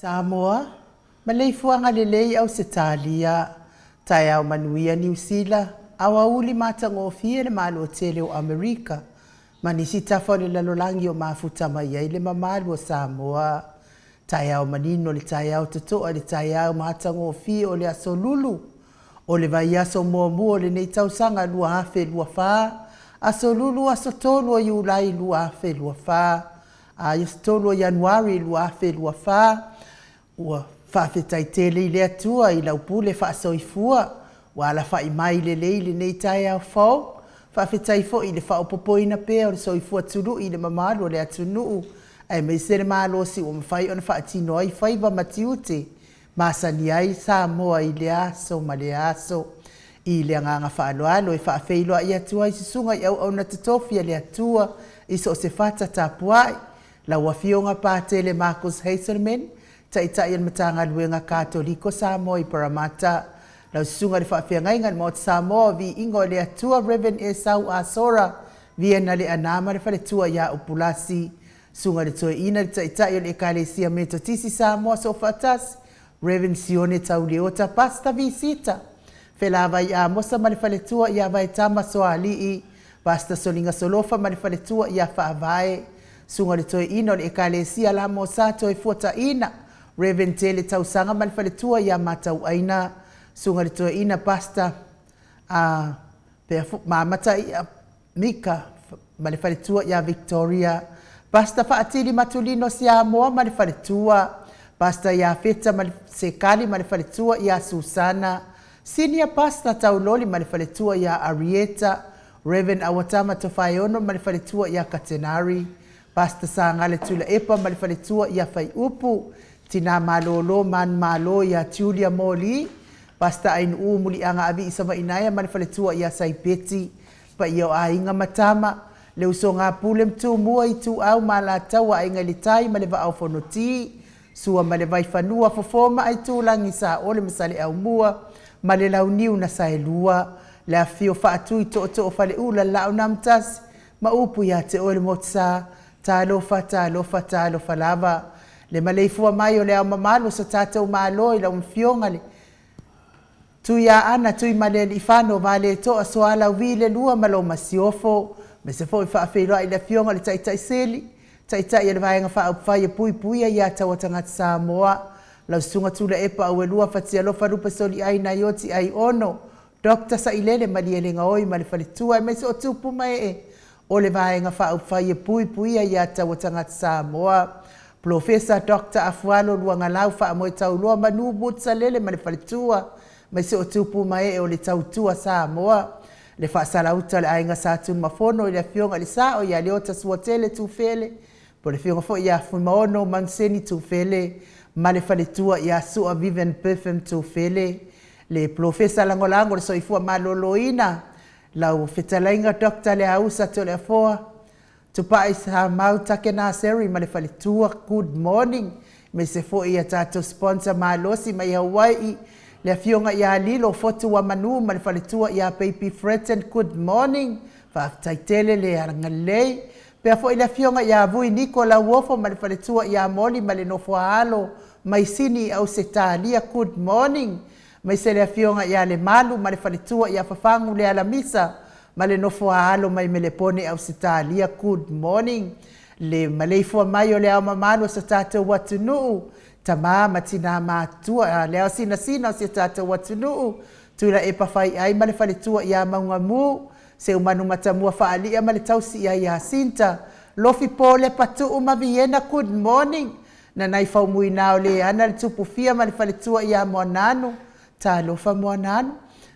Samoa, Maleifua ngalelei au Setalia, tai au manuia New Zealand, awa uli matangofia le malo tele o Amerika, manisi tafa le lalolangi o mafuta mai le mamalu o Samoa, tai au manino le tai au tatoa le tai au matangofia o le asolulu, o le vai aso mua le nei tausanga lua hafe lua faa, asolulu asotolu o iulai lua hafe lua faa, a yastolo o Januari lua hafe lua faa, ua whawhetai tele i lea tua i lau pule whaasoifua, wa la whai mai le leile nei tai au whau, whawhetai fo i le whaopopoina pēr o le soifua tulu i le mamalu o le atunuu, ai mei sere malosi o mwhai o na whaatino ai whaiva matiute, masani ai Samoa i le aso ma le aso, i le anganga whaaloalo e whaafeiloa i atua i sisunga i au na tatofia le atua i so se whata tapuai, la wafionga pātele Marcus Heiselman, tai an matanga luenga Katoliko Samoa i Paramata, lau sunga le whaafia ngaingan mo Samoa vi ingo le atua Reverend Esau Asora, viena le anama le faletua ia upulasi sunga le toe ina le taitai o le ekalesia metotisi Samoa so fatas Reverend Sione Tauleota pasta visita felava ia mosa ma le faletua ia vai tama so alii pasta solinga solofa ma le faletua ia faavae sunga le toe ina o le ekalesia la mo sato e fuata ina Reverend Tele tausanga ma le faletua ia matau aina sunga le toe ina pasta mamata ia Mika ma le faletua ia Victoria pasta faatili matulino Samoa ma le faletua pasta ia feta ma le sekali ma le faletua ia Susana senior pasta tauloli ma le faletua ia Arieta Reverend Awatama Tofaiono ma le faletua ia Katenari pasta sangale tula epa ma le faletua ia Fai Upu tina malolo man malo ia Julia Moli pasta ain muli anga avi isama inaya ma le faletua ia Saipeti pa ia ainga matama le usonga pule mtu mua i tu au mala tawa ainga litai ma le va au fonoti sua ma le vai fanua fofoma ai tu langi sa ole misale au mua ma le launiu na saelua le afio fa atu i to fale ula lau namtas ma upu ya te ole motsa talo fa lava le Maleifua mai o le au mamalo sa tatau malo i la umfionga le tu ya ana tu i male ifano vale to asoala vile lua malo masiofo me se foi fa feilo ai le fionga le taitai seli taitai le vaenga fa fai pui ia tawatanga Samoa la sunga tula epa o lua fatia lo farupa soli ai na yoti ai ono Dr. Sailele maliele oi mali falitua me so tupu mai o le vaenga fa fai pui ia tawatanga Samoa Professor Dr. Afualo luanga lau fa mo taulua manu butsalele mali falitua me so tupu mai o le tautua Samoa le fa sala uta le ainga sa tu mafono le fionga le sa o ya le ota suatele tu fele po le fionga fo ya fumaono manseni tu fele ma le faletua ya su a viven perfect tu fele le professor langolango le soifua maloloina la o fetalainga doctor le ausa to le foa tu pa isa mauta ke na seri ma le faletua good morning me se fo ia tato sponsor malosi mai Hawaii le fionga ia lilo fotu wa manu ma le faletua ia baby threatened good morning fa taitele le arngalei pe fo ile fionga ia vui Nicola wofo ma le faletua ia moli ma le nofo alo mai sini au setalia good morning mai se le fionga ia le malu ma le faletua ia fafangu le alamisa ma le nofo alo mai melepone au setalia good morning le Maleifua mai o le au mamalo sa tata watunu tama matina matua leo sina o se tata watunu tula e pafai ai ma le faletua ia maungamu se umanu matamua faalia ma le tausi ia Sinta lofi pole patu uma viena good morning na nai faumui nao le ana le tupu fia ma le faletua ia monanu ta lofa monanu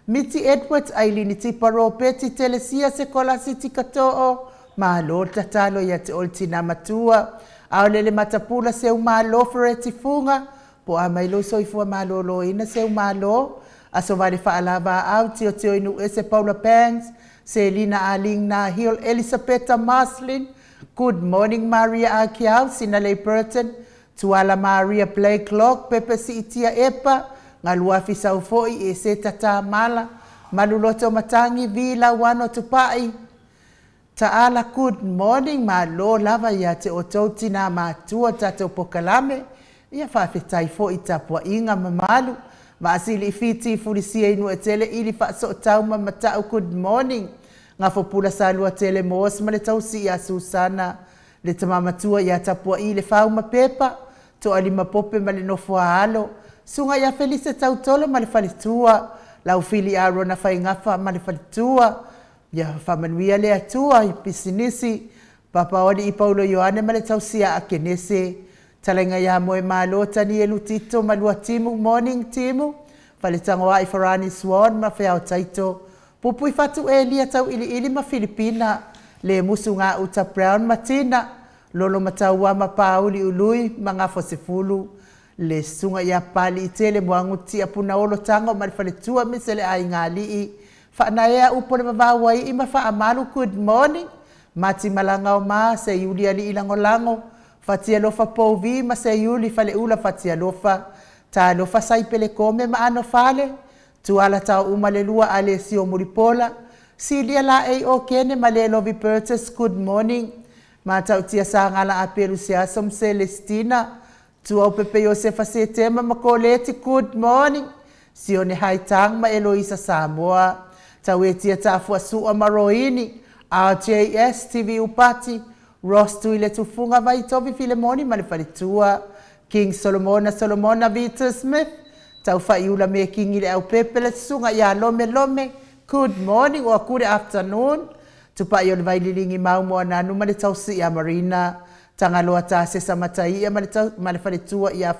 Miti Edwards Aileen Tiparo Peti Telesia se kola siti katoo ma lo tatalo ia te oltina matua au le matapula se umalo freti funga po a mai lo soifua malo lo ina se umalo aso vale fa alava au tio inu ese Paula Pangs Selina Alingna Hill Elisabetta Maslin good morning Maria Akiau Sinale Burton tuala Maria Blake Lock Pepe Sitia Epa ngalua fisau foi e se tata mala maluloto matangi vila wano tupai Taala good morning ma lo lava ia te ototi na matua tato pokalame ia whawhetai fo i tapua inga mamalu ma asili fiti fulisia inu e tele ili whaso tau mamatau good morning ngā fopula salua tele moos ma le tausi ia Susana le tamamatua ia tapua i le whau ma pepa to alima pope ma le nofo alo sunga ia Felice tautolo ma le falitua lau fili a rona whaingafa ma le falitua ia whamanuia le atua i pisinisi papa ori i Paulo Ioane ma le tausia a kenese talenga ia moe malo tani e lutito ma lua timu morning timu whaletango a i Farani Swan ma wheao taito pupui fatu e lia tau ili ma Filipina le musu ngā uta Brown Matina lolo matau ma pauli ului ma ngā fosefulu le sunga ia pali i tele moanguti a puna olo tango ma le whaletua misele a ingali i whanaea upo le mawawai i ma whaamalu good morning mati malanga o ma se yuli ali ilango lango fatia lofa pouvi ma se yuli fale ula fatia lofa ta lofa sai pele kome ma ano fale tu ala tau umalelua ale sio muripola Silia la e o kene malelo vi purchase good morning. Mata utia sa ngala a Perusia som Celestina. Tua pepe Josefa Setema makoleti good morning. Sione haitang ma Eloisa Samoa. Tawetia tafua sua maroini. RJS TV upati. Ross tuile tufunga vai tobi Filemoni malifaritua. King Solomona Vita Smith. Taufa iula me king ile au pepe le sunga ya lome. Good morning or good afternoon. Tupa yon vai lilingi mau mo nanu mali tausi ya Marina. Tangaloa ta se samatai ya malifaritua ya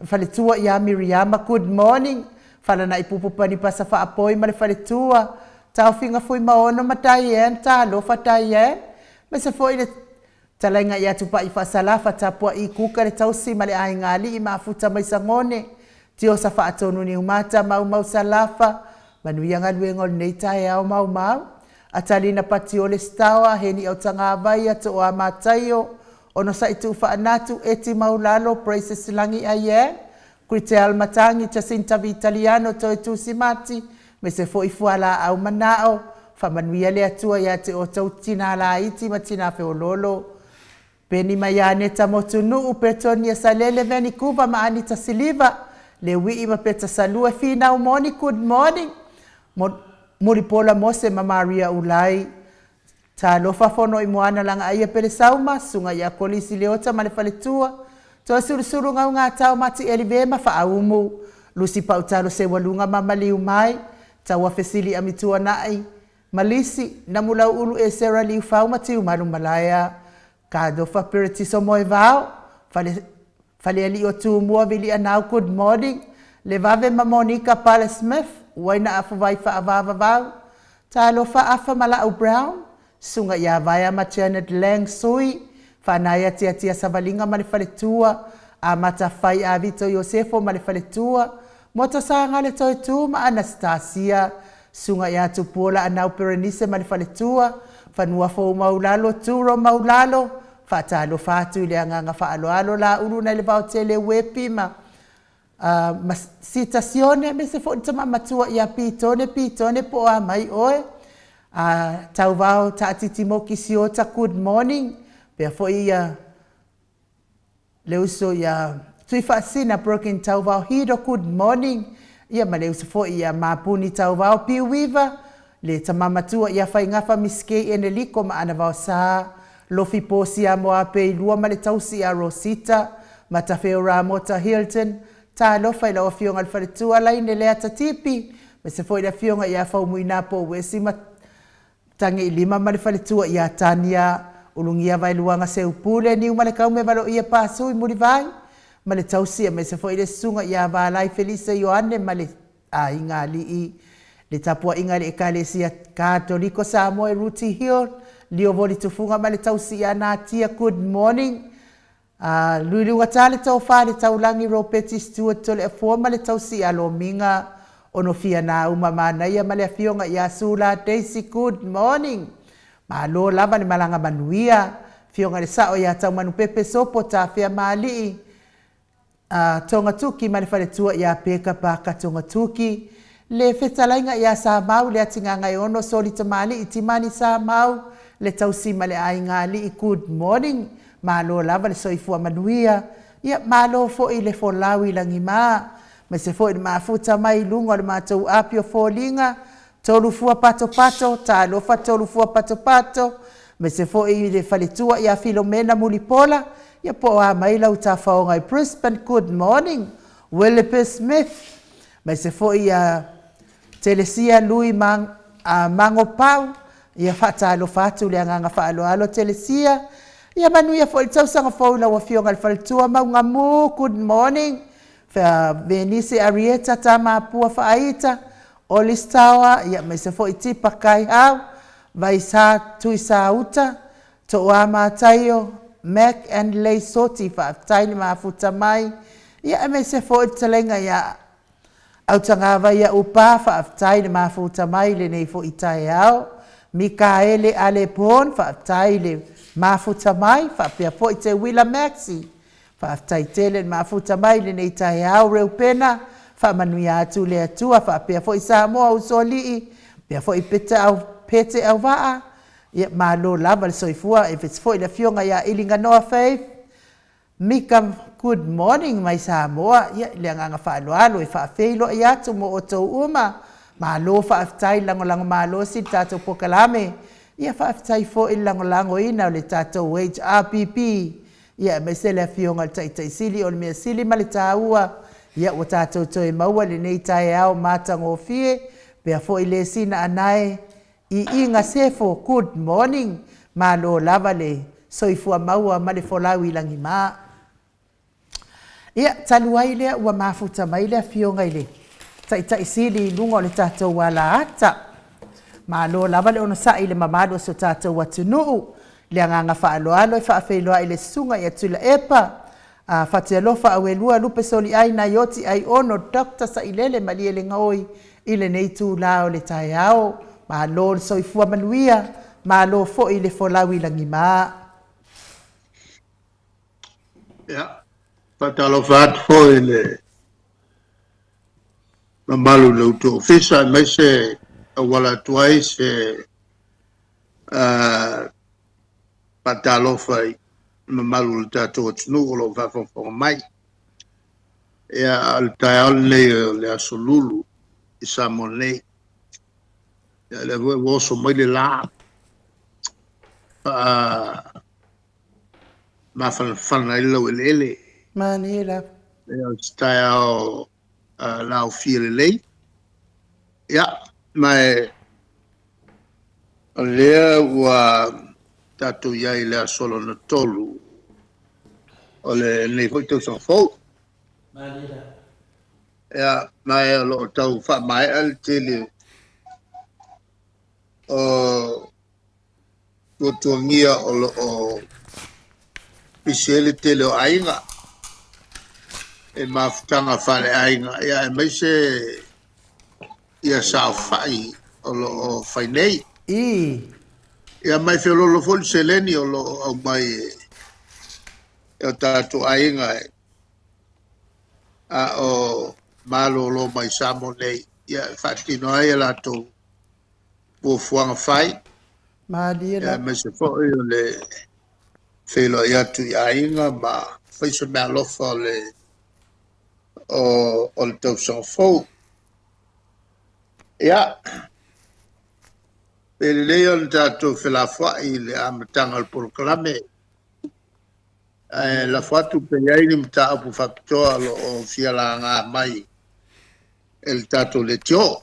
falitua ya Miriama. Good morning. Fala na ipupupa ni pasafa apoi malifaritua. Tau finga fui maono matayen ta lo fatayen. Mese foi le talenga ya tupa ifa salafa tapua ikuka le tausi male aingali imafuta maisangone. Tio safa atonu ni umata mau salafa. Manuia ngaluengol nei tae au mau. Atalina pati ole stawa heni au tangawai ato o amatayo. Ono sa itu faanatu eti maulalo praises langi aye. Kurite almatangi Jacinta Vitaliano to itu simati. Mese fo ifuala au manao. Famanuia le atua ya te o tau tina la iti matina feololo. Peni mayane tamotunu upetonia salele veni kuva maani tasiliva. Le wii mapeta salua fina umoni good morning. Muripola mose mamaria ulai. Ta lofa fono imuana langa aia pele sauma. Sunga ya kolisi leota malefaletua. Toa surusuru ngau ngā tau mati elivema fa aumu. Lusi pautalo se walunga mamali umai. Ta wafesili amitua nai. Malisi na mula ulu e sera liu fau mati umaru malaya. Ka dofa piritiso moe vau. Fale ali o tu mua vili anau good morning. Le vave ma Monica Pala Smith. Waina afu vai fa avava vau. Ta lofa afa mala au Brown. Sunga ya vaya ma Janet Lang sui. Fanaya tia savalinga malifaletua. A mata fai a Vito Yosefo malifaletua. Mota sanga le toi tu ma Anastasia. Sunga ya tupola anau Perenise malifaletua. Fanua fo maulalo turo maulalo. Fatalo fatu ile anganga faalo la ulu na le vautele wepima. Citazione mese fo tama matua ya pitone po a mai oe. Tau vau ta titimoki siota good morning. Pea fo ia leuso ya tuifa sina broken tau vau hido good morning. Ia ma leuso fo ia mapuni tau vau piwiva. Le tamamatua ia fai ngafa miske ene liko ma ana vau saa. Lofi posi a moa pe lua ma le tausi a Rosita. Matafeo Ramota Hilton. Ta lofa ila o fionga alfaretua laine lea tatipi. Mese fo ila fionga ia fau muina po wesi tangi ilima ma le faletua ia Tania. Ulungia vai luanga se upule ni umale kaume valo ia pasui muri vai. Ma le tausi mese fo ila sunga ia valai Felisa Yohane ma le inga li le tapua inga le ekalesia Katoliko Samoa Ruti Hill. Lio voli tufunga ma le tausi ia natia good morning. Luli watale tau whare tau langi Ropeti Stewart tole e forma le tausi a lo minga. Ono fia na umamana ia ma le fionga ia Sula Daisy good morning. Ma lo lava ni malanga manuia. Fionga le sao ia tau manu pepe sopo ta fia maali. Tonga tuki ma le fale tua ia peka paka tonga tuki. Le fetalainga ia sa mau le atinganga ono soli tamali itimani sa mau. Le tausi ma le aingali i good morning. Ma lo lava le soifua manuia. Ia ma lo fo i le fo lawi langi maa. Ma se fo i maafuta mai lungo le mātou apio fo linga. Tolu fua pato. Ta lofa tolu fua pato. Ma se fo i le faletua ia Filomena Mulipola. Ia po a maila uta faonga i Brisbane. Good morning. Willipe Smith. Ma se fo i Telesia Lui Mango Pau. Ia fata alo fatu le anganga fa alo Telesia. Ia manuia fo i tausanga fo la wa fionga le faletua maunga mu. Good morning. Fa Venice Arieta tama pua fa aita. Olistawa, ia mese fo i tipa kai hau. Vai sa tui sa uta. To ama tayo. Mac and Lay Soti fa taini mafuta mai. Ia mese fo i talenga ia. Autangava ia upa fa taini mafuta mai le nei fo i tai hau. Mikaele Alepon fa taini mafuta mai. Fa pia fo i te Willa Maxi. Fa taitele mafuta mai le nei tai hau reu pena. Fa manuia atu le atua fa pia fo i Samoa usoli Pea fo I pete au waa, ia malo lava le soifua, if it's fo I le fionga ia ilinga noa faith, Mika, good morning mai Samoa, ia le nganga whaaloalo, I whaafeilo I atu mo o tau uma, malo whaafitai lango malo si tātou pokalame, ia whaafitai fo I lango ina o le tātou HRPP, ia me se le fionga taitai sili o le mea sili ma le tāua, ia o tātou toi maua le nei tae au mātango fie, pea fo I le sina anae, I inga sefo, good morning, malo lava le, soifua maua ma le folau I langi maa. Ia, talu ai lea ua mafuta mai lea fionga I le, taitai sili lunga o le tātou wala ata, malo lava le ono sa I le mamado so tātou watunuu, le anganga whaaloalo I whaafeiloa I le sunga I atula epa, whatealofa awelua lupe soli ai na yoti ai ono Dr. Sailele maliele ngoi I le neitu lao le tae ao, malo le soifua manuia, malo fo I le folawi langi maa. Ya, patalo fat fo I le mamalu le uto ofisa mai se wala tuai se patalo fai mamalu le tato tunu o lo fa mai. Ya al taal le asolulu I Samoa. Ya le woso mai le la ma fan I lo ele. Manila. Ya style la feel le. Ya mai lea ua tatu iai lea solo na tolu o le nei foi tau sa fou. Ia mai o lo tau wha mai al tele o tuangia o lo o pisele tele o ainga e mafutanga whare ainga. Ia e mai se ia sa whai o lo o whainei. Ia mai whio lo foli se leni o lo au mai o tātou ainga a o malo lo mai Samoa nei ia whatino ai la tō puafuanga whai ia me se fōi o le whilo i atu I ainga ma whai se mea lofa o le o le tau sang fōu ia pele leo le tātou whila whai le amatanga le poroklame la whatu pe iai ni mta apu whapitoa o fia la ngā mai el tātou le tio.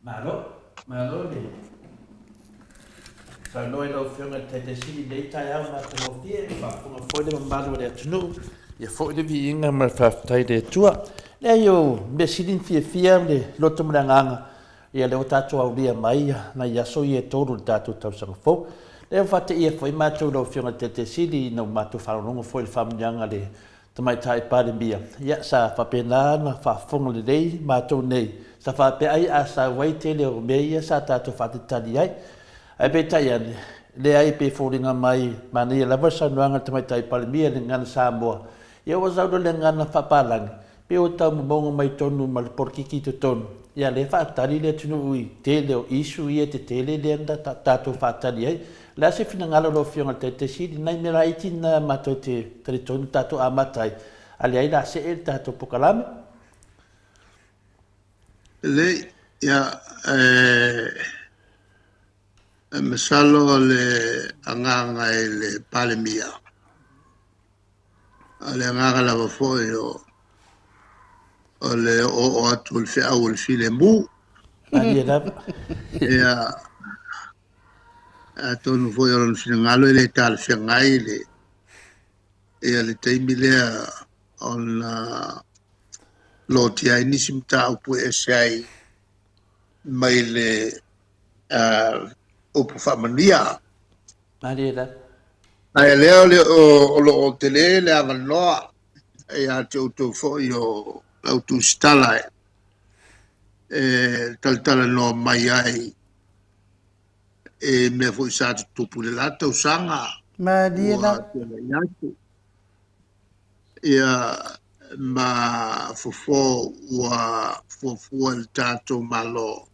Malo le. Sa noi lo fiona te sili dei tai au ma te mo fie fa funga foi de mamalo le tunu. Ia foi de vi inga ma fa tai de tua. Le yo me silin fie le loto mranganga. Ia le tātou au lia mai na ia so ia toru tātou tau sanga fo. Le fate ia foi ma tu lo fiona te sili no ma tu fa longo foi le famnyanga le tamai tai pare bia ia sa fa pena na fa fonga le dei ma tu nei sa fa pe ai asa wai tele o me ia sa ta tu fa te tali ai pe tai ane le ai pe foringa mai mani la versa nuanga tamai tai pare bia le ngana Samoa ia wa zaudo le ngana fa palang pe o tau mbongo mai tonu mal porkiki te tonu ia le fa tali le tunu ui tele o isu ia te tele le anda ta tu fa tali ai la se fina ngalo lo fionga te sidi nai mera iti na mato te tritonu tato amatai ali ai la se el tato pokalame Le ya mesalo le anganga le palemia ale anganga la foi o le o atu le fea o le file mu ali la ya tonu foi o le file ngalo le tal fea ngai le e le teimi lea on lo tia inisi mta upu esai mai le upu whamania. ali la Ai leo le o tele le avanoa e a te utu fo i o autu stala taltala no mai ai e me fo sa tupu le lata usanga Madina. Ia ma fofo ua fofua le tatou malo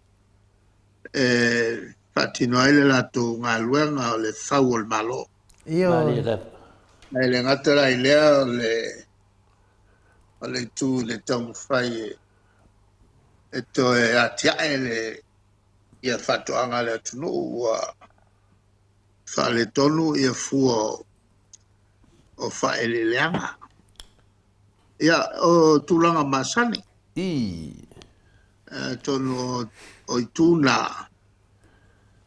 whatino ele lato ngā luenga o le whau o le malo. Mali Io, la. Nei le ngatara I lea o le tū le tamu whai e to e atiae le ia whatoanga le atunu ua whale tonu ia fua o whae le leanga. Ia o tūlanga masani. I. Tonu o I tūna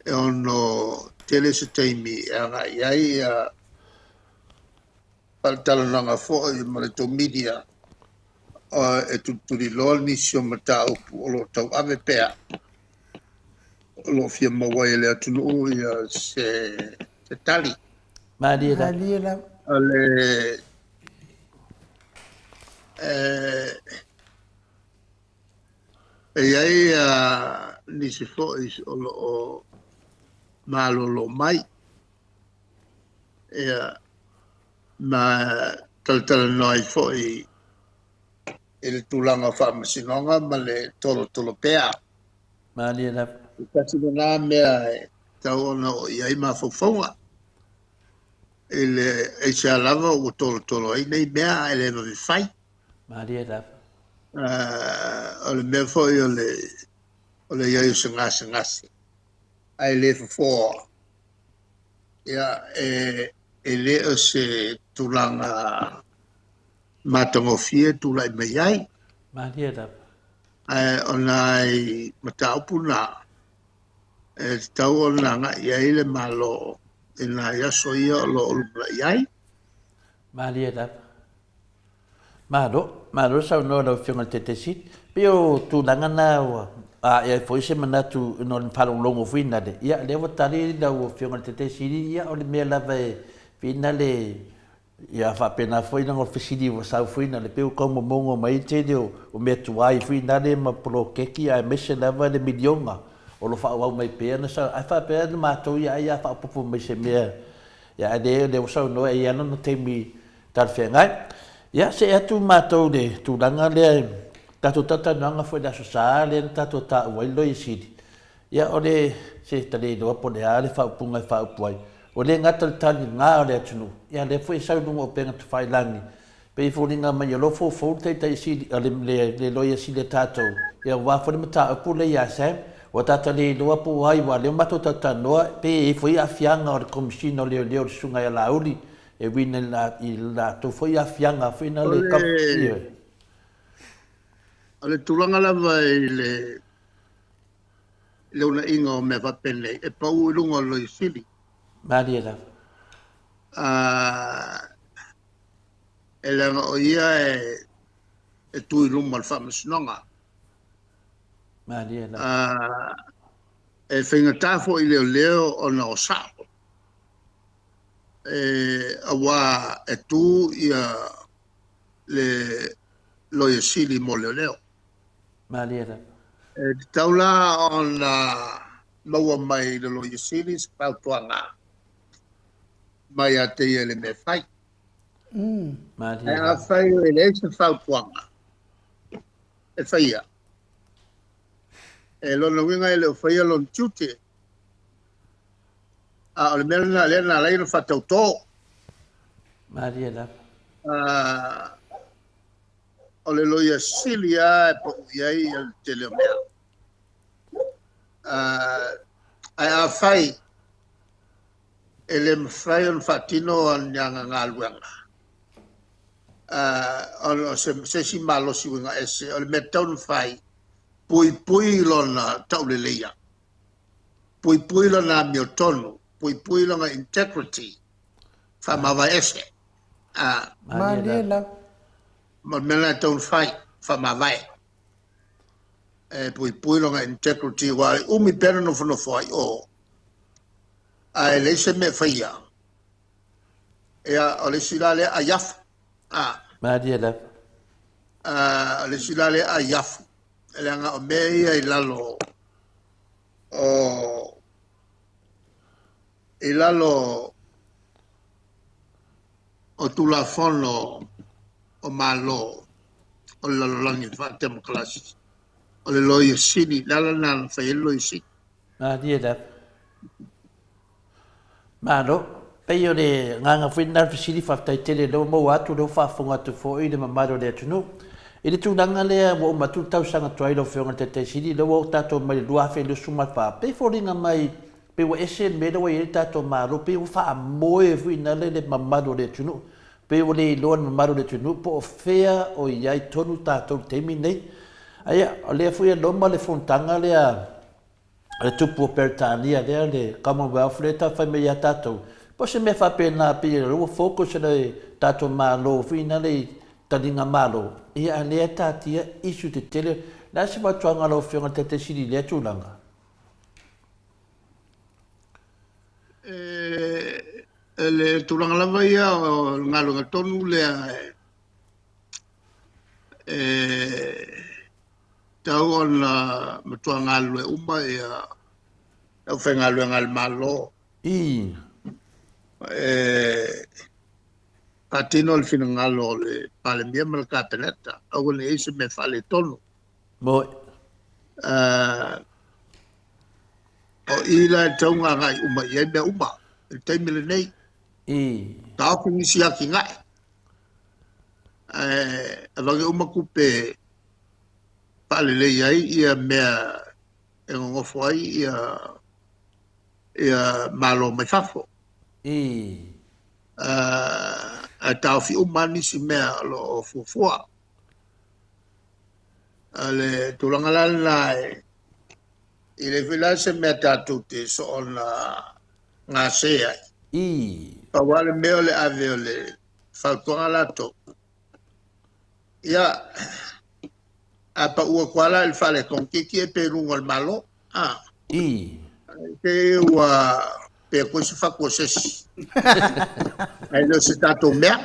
e ono telese teimi e anga iai a paltalananga fo I malito media o e tuturi loa nisi o mata upu o lo tau ave pea o lo fia mawai le atunu ia se tali Mali la. Halila, o le e iai a nisi fo o lo o malolo mai ia ma taltala noi fo I le tūlanga whaamasinonga ma le tolo pea. Mali la. Kasi na mea e tau ona o iai ma faufaunga. E le se alanga o tolo ai nei mea e le no whai. Mali la. O le mea foi o le iai o se ngasi. Ai le fo. Ia e le o se tūlanga matangofie tūlai mai ai. Mali la. Ona I mataupuna e tau o nanga iai le malo e na yaso ia o lo olumla iai. Mali la. Malo sa no lo fiona tete sit. Pio tu nangana wa. E foi se manatu no palo longo fina de. Ia le votari da o fiona tete sit ia o le mela vai fina le ia fa pena foi na ofisini o sa fina le pio como mongo mai te o metu ai fina le ma pro keki a mese lava le milionga. O lo fa wa mai pena sa ai fa pena ma to ia fa popo mai se me. Ia le o sa no ia no temi tal fengai. Ia se atu mātou le tūranga le tātou tatananga foi da sosale tātou tā uai loi sidi. Ia o le se tale loa po le ale whaupunga I whaupuai. O le ngata le tali ngā o le atunu. Ia le foi saununga o penga tu whailangi. Pei fōringa mai o lofo fōrtei tai sidi le loia sidi tātou. Ia wāwhare mata apu le ia sam. O tata le loa po ai wa le mato tatanoa. Pei e foi afianga o le komisina o leo le sunga ia lauli. E wina la to foi a fianga fina le kapio. O le tūlanga lava le una inga o me whapene e pau I lunga lo I sili. Mari la. E langa o ia e tui lunga le whamasinonga. Mari la. E whinga tāfo I leo o na o sao. Awa e tū ia le loia sili mo leo. Mari la. Taula on maua mai le loia sili spau tuanga. Mai a te ia le me whai. Mari A la. whai e le se spau tuanga. E whaia. E lona winga e le whaia lon tute. O le mele na lena lai no whatau tō. Mari la. O le loia sili a e po iai al te leo mea. Ai a whai e le mwhai on whatino an nyanga ngā luenga. O se si malosi winga ese, o le me tau whai pui lona tau le leia. Pui lona mio tonu. Pui lona integrity. Whamawa ese. Mari la. Malila, Ma mena tau whai, whamawa e. Pui lona integrity wa umi pera no whano whai o. Ai leise me whaia. Ea o le silale a yafu. Mari la. O le silale a yafu. Ele anga o mea I lalo o tulafono o malo o lalo langi fa demokrasi o le loia sini lala na fa loia sini dia dah. Malo, pei o le nganga whina fisiri whaftai tele lo mo atu lo whafunga tu fo i le mamaro le atunu. I le tūnanga lea mo matu tau sanga tuai lo whionga te te siri lo o tato mai lua whi lo sumat wha. Pei fōringa mai pe wa ese mele wa i tato maro pe o wha moe whina le mamaro le atunu. Pe o le loan mamaro le atunu po o whea o iai tonu tato teimi nei. Aia, o lea fuia loma le fontanga lea le tupu o Peritania lea le Commonwealth le ta whai mea tātou. Po se me whapena pia rua focus le tātou mālo whina le talinga mālo. Ia lea tātia isu te tele la se watuanga lo whionga te te siri lea tūlanga. Le tūlanga lava ia o ngālunga tonu lea tau ona matua ngalu e uma ia tau whai ngalu e ngal malo ka tino le fina ngalo le pale mia mal ka peneta au le ise me fale tonu Moi. o ila tau nga ngai uma ia me uma le taimile nei ka aku nisi aki ngai avange uma kupe pale le iai ia mea e ngofo ai ia malo mai fafo a tau fi umani si mea lo fufua ale tulanga lana i le vila se mea tatu te so ona ngā sea pa wale meo le ave o le faltonga lato ia apa ua kuala il fale con kiki e perungo al malo ke ua pe ko se fa ko se ai lo se tato mea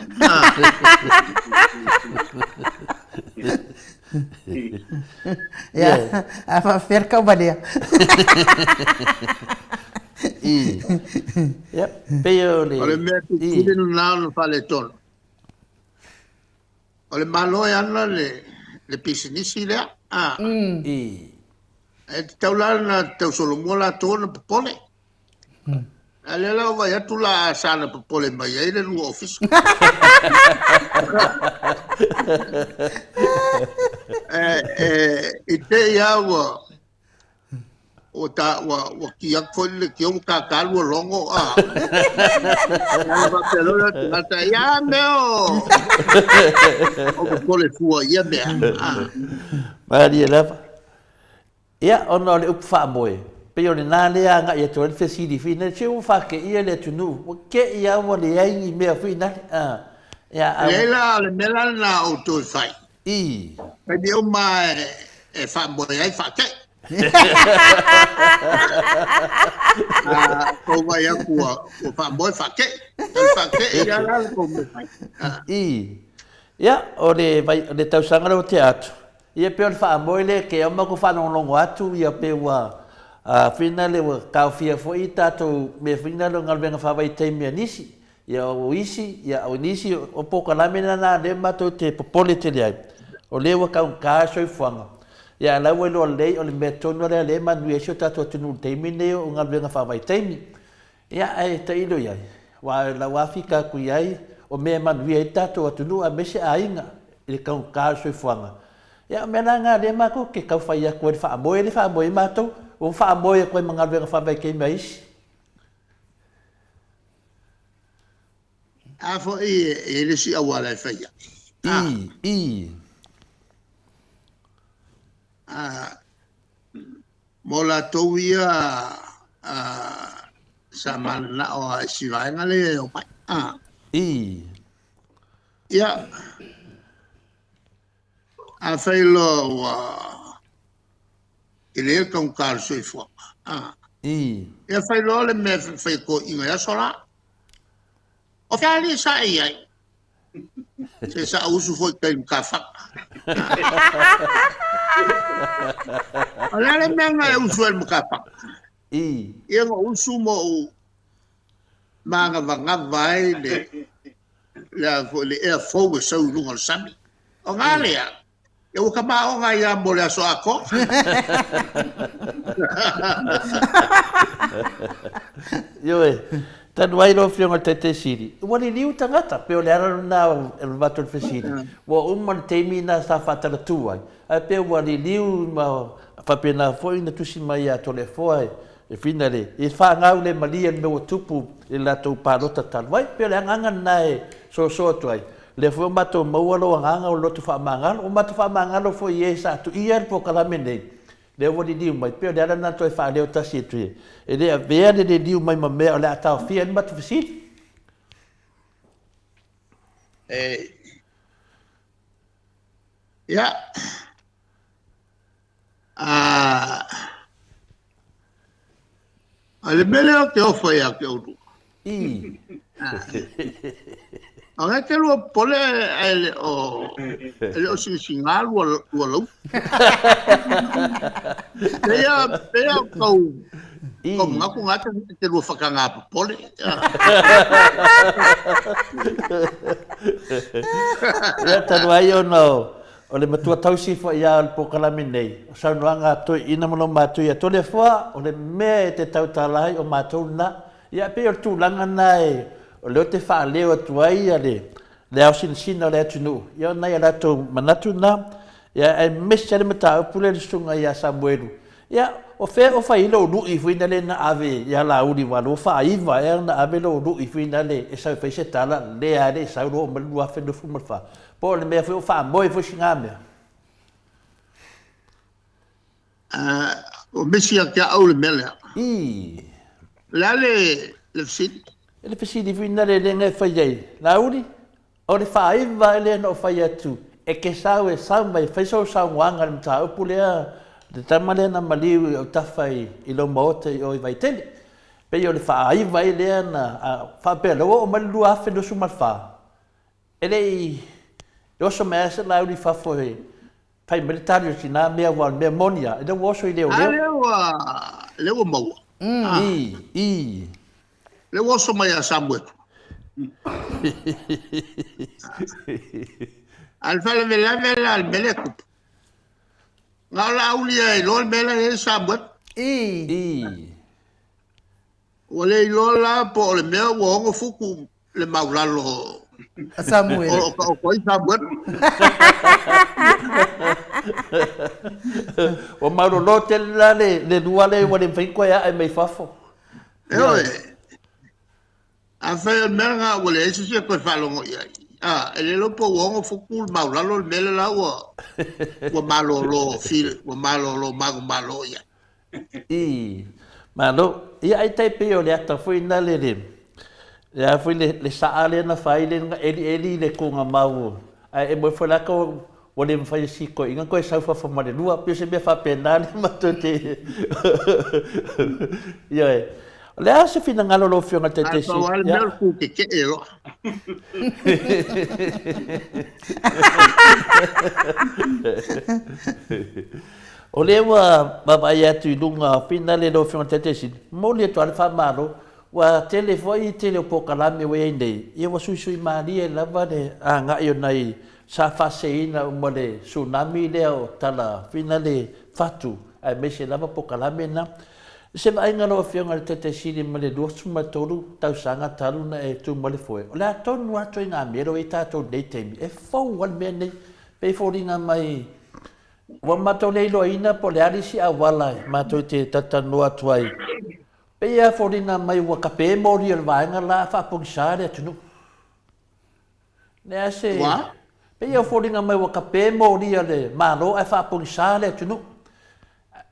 ya apa ferka balia Yep, peole. ole mea tu kile no fale ton ole malo e ana le pisinisi lea e tau lana tau solomoa la tona popole ale la vai atu la sana popole mai ai le lua office e te ia o ta wa ki ak foi le ki o ka kalu longo va pelo la ta ya meo o popole fua ia me Maria lava. Ia ono le upa moe. Pe o le nane anga ia tō le fesiri fina. Che u whake ia le tunu. O ke ia o le aingi mea fina. Leila le mela na o tō whai. Pe di o mai e wha moe ai whake. Ko vai aku o wha moe whake. Whake ia la ko me whai. Ia o le tausanga o te atu. Ia pe o le wha moe le ke o mako whanongongo atu. Ia pe ua whina le ua kauwhia fo i tātou me whina le ngalwenga whawai teimia nisi. Ia o isi, ia o nisi o poka lamina nā le matou te popole te leai. O le ua kaun kāsoi fuanga. Ia lau e loa lei o le mea tonu rea le manu e sio tātou atunu teimi neo o ngalwenga whawai teimi. Ia e ta ilo iai. Wa lau Afrika ku iai o mea manu e tātou atunu a mese a inga. I le kaun kāsoi fuanga. Ia mena ngā le mako ke kau whai a koe le whaamoe mātou. O whaamoe koe mga ngalwenga whawai kei mai isi. A fo e le si awala e whaia. Mo la tau ia sa mana o si vaenga le o mai. Ia a whailo i le ka un kāru soi fua. Ia whailo le me whaiko inga ia sola. O whiali sa e ai. Se sa usu foi kai ka whaka. Ala le menga e usu el muka whaka. Ia nga usu mo manga vanga vai le ea fōu e sau lunga le sami. O ngā lea, E o ka maonga ia mo le aso ako. Ioe, tanu ai lo fionga te siri. Wani liu tangata, pe o le ara na e vato le siri. Wa umma le teimi na sa fatala tu ai. Ai pe wani liu ma papena foi na tusi mai a tole foi. E fina le, e fa ngau le malia me o tupu e la tau parota tanu ai, pe o le anganga na e so tu ai. Le foi mato maualo anganga o lotu fa mangalo, o mato fa mangalo foi e sa tu ia po kalame nei. Le wani liu mai, pe o le ara na toi fa leo tasi e tue. E le a vea le liu mai ma mea o le a tau fia ni matu fisiri. Ya. Ale mele o te ofa ia ke uru. I. Anga te lua pole ele o singalu o lau. Pea kau ngaku ngata te lua whakanga pole. Ia tanu ai o no. O le matua tausi fo ia al po kalame nei. O sa nuanga to ina mono matu ia tole fo o le me te tau talai o matu na. Ia pe o tu langa nai. O le o te wha leo atu ai ale. Le au sin o le atunu. Ia nai ala to manatu na. Ia e mesi ale mata upule le sunga ia Samuelu. Ia o fe o fa ilo lu i fuina le na ave ia la uri walu fa iva ia na ave lo lu i fuina le e sa fe se tala le ale sa ro mo lu afe do fu mo fa. Po le me foi fa moi foi xingame. O mesi a kia au le mele. I. Le fsidi. Le fsidi fina le nge fai ai. La uri. O le fa iva le no fai atu. E ke sa e samba fai so sa wanga le ta upulea. Le tamale na mali o tafai i lo mote o i vai tele. Pe yo le fa iva le na fa pe lo o malu afe do sumal fa. Ele eu sou mestre lá eu fa foi pai militar si na mea wal mea monia e não oso i leo leo mau leo oso mai a Samuel al fale vela al meleku ngala ulia i lol mele e Samuel ole i lola po le mea wongo fuku le maulalo Samuel. O koi Samuel. O mauro lo te la le duale wa le fai ko ya e mai fafo. A fa menga wole ese se ko falongo ia. Ele lo po wongo fukul maulalo mele la wa. Wa malo lo fil, wa malo lo malo ia. Malo, ia ai tai pe o le ata foi na le. Ya foi le saale na fai le eli le kunga mau. Ai e mo foi la ko o le fai si ko inga ko sa fa ma le lua pe se me fa penal ma to te. Yo e. Le a se fina ngalo lo fionga te te si. Ai pa wal ku ke ero. O le wa baba ya tu lunga fina le lo fionga te si. Mo le to al fa malo. Wa telefoi tele po kalame we nei ia wa sui mari e lava de nga io nei sa faseina mo le tsunami le o tala finale fatu ai me se lava po kalame na se vai ngalo fionga te siri mo le do suma tolu tau sanga talu na e tu mo le foi o la ton wa to nga mero e ta to de temi e fo wal me nei pe foringa mai wa mato le lo ina po le arisi a wala mato te tatanu atuai Pea forina mai wa kape mori al vaenga la fa pongsare tunu. Ne ase. Wa? Pea forina mai wa kape mori al malo ai fa pongsare tunu.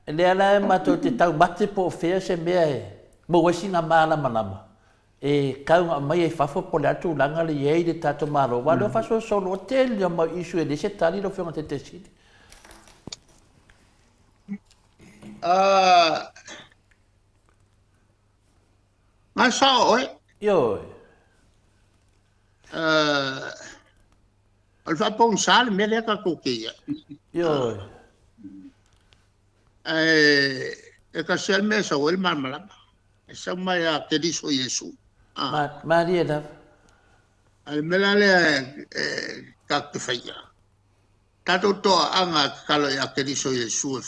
Le ala mato te tau mate po fea se mea e. Mo wasi na mala manama. E kau mai e fafo po le atu langa le yei de tato malo. Wa lo fa so solo hotel ya mai isu e de se tali lo fionga te sidi. Mas sao oi. Yo. Al fa ponsal me le ka kokia. Yo. E ka sel me sa wel mamala. E sa mai a te diso Yesu. Maria da. Al melale ka te faia. tato toa anga kalo ya keriso Yesu e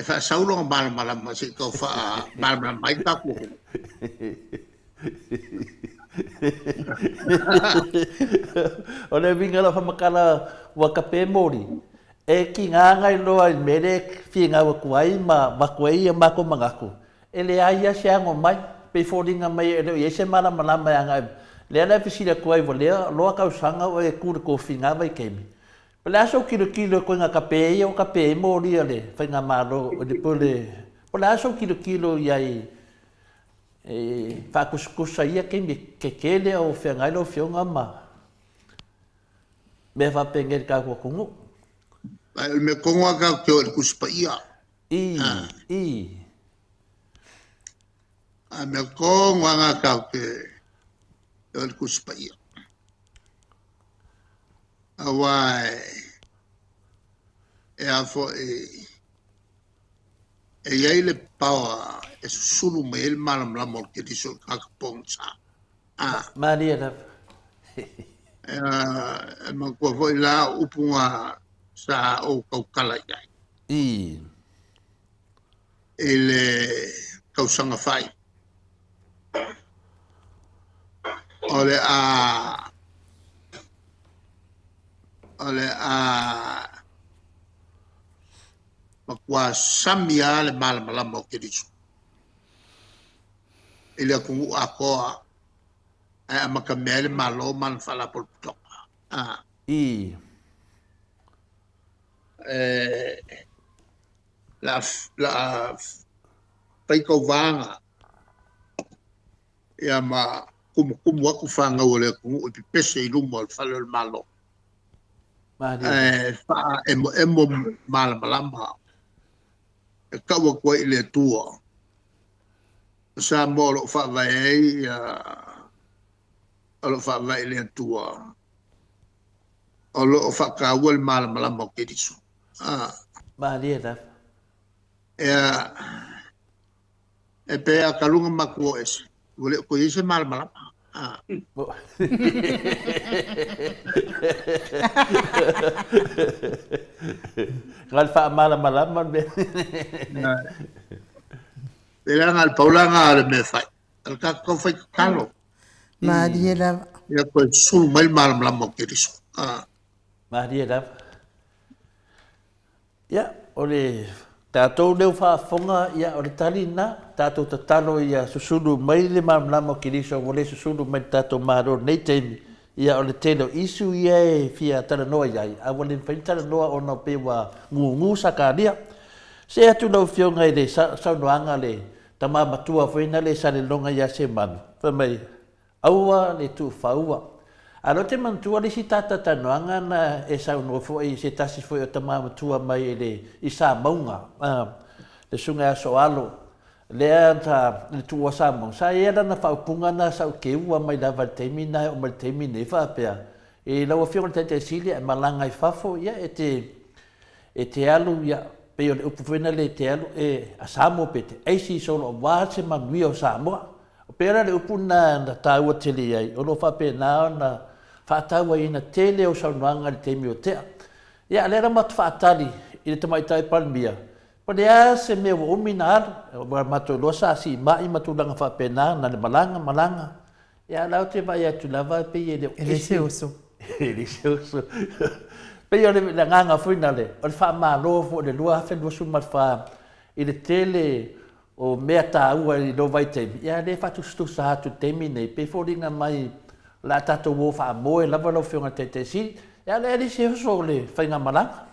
fa saulo mala ma se ko fa mala mai ka ku O le vinga la whamakala waka pēmori. E ki ngā ngai loa i mere fi ngā wakuai ma kuai a mako mangaku. E le aia se ango mai, pe fōringa mai e reo i ese mara malama a ngai. Le ana pisira kuai wa lea loa kausanga o e kura ko fi ngā vai keimi. Pele aso kilo ko ngā kapea o kapea mori a le, whai ngā maro o le pule. Pele aso kilo iai whakuskusa ia ke kele o whiangai lo whionga ma. Me whapengeri ka kua kungu. Me konga ka ke o kuspa ia. Me konga ka ke o kuspa ia. Awai e afo e iai le pawa e susulu me el malam la mor ke diso kakapongsa. Maria na. Ma kua foi la upunga sa o kaukala iai. Ele kausanga fai. Ole makua samia le malama mo ke diso. Ele kungu akoa ai makamele malo man fala por toka. La paiko vanga ia ma kumu aku fanga ole kungu i pese i lumo al falo el malo. Fa emo malama e kawa kwa ile tua sa molo fa vai alo fa vai ile tua alo fa ka wel malama ke diso Maria e pe a kalunga makuo es wole ko ise malama ngal fa malama be Elang al paulanga al me fai. Al ka ko fai kalo. Maria la. Ya ko sul mal mo ke diso. Maria la. Ya, ole tatou leu whaafonga ia o le talina, tatou tatalo ia susulu mai le mo ke diso, ole susulu mai tatou maro nei teimi, ia o le telo isu ia e fia tala noa iai, a wale whain tala noa o na pewa ngu sakaria. Se atu lau whionga i le saunoanga le tama matua whaina le sale longa ia se manu. Whamai, aua le tu whaua. Alo te mantua le si tata tanoanga na e saunoa fo i se tasi fo i o tama matua mai le i sa maunga. Le sunga aso alo. Le anta le tua sa maunga. Sa era na whaupunga na sau ke ua mai la valteimi na o malteimi ne whapea. E lau a whionga te sili e malanga i whafo ia e te alu ia pe o le upuwena le te alu a Samoa pete. Eisi solo o wāse manui o Samoa. O pera le upu na tāua tele ai. O lo whape nao na whaataua ina tele o saunuanga le teimi o tea. Ia lera matu whaatari i le tamaitai palmia. Pa le a se mea wa umi na alu. O matu losa si mai matu langa whape nao na le malanga. Ia lau te vai atu lava pe i le Ele se oso. Ele se oso. Pei o le nganga fuina le, o le wha maa loa fo le lua hafe lua sumat wha i le tele o mea tā ua i lo vai teimi. Ia le whatu stusa hatu teimi nei, pei fōringa mai la tato wō wha moe lava lau whionga te si. Ia le se hoso le whainga malanga.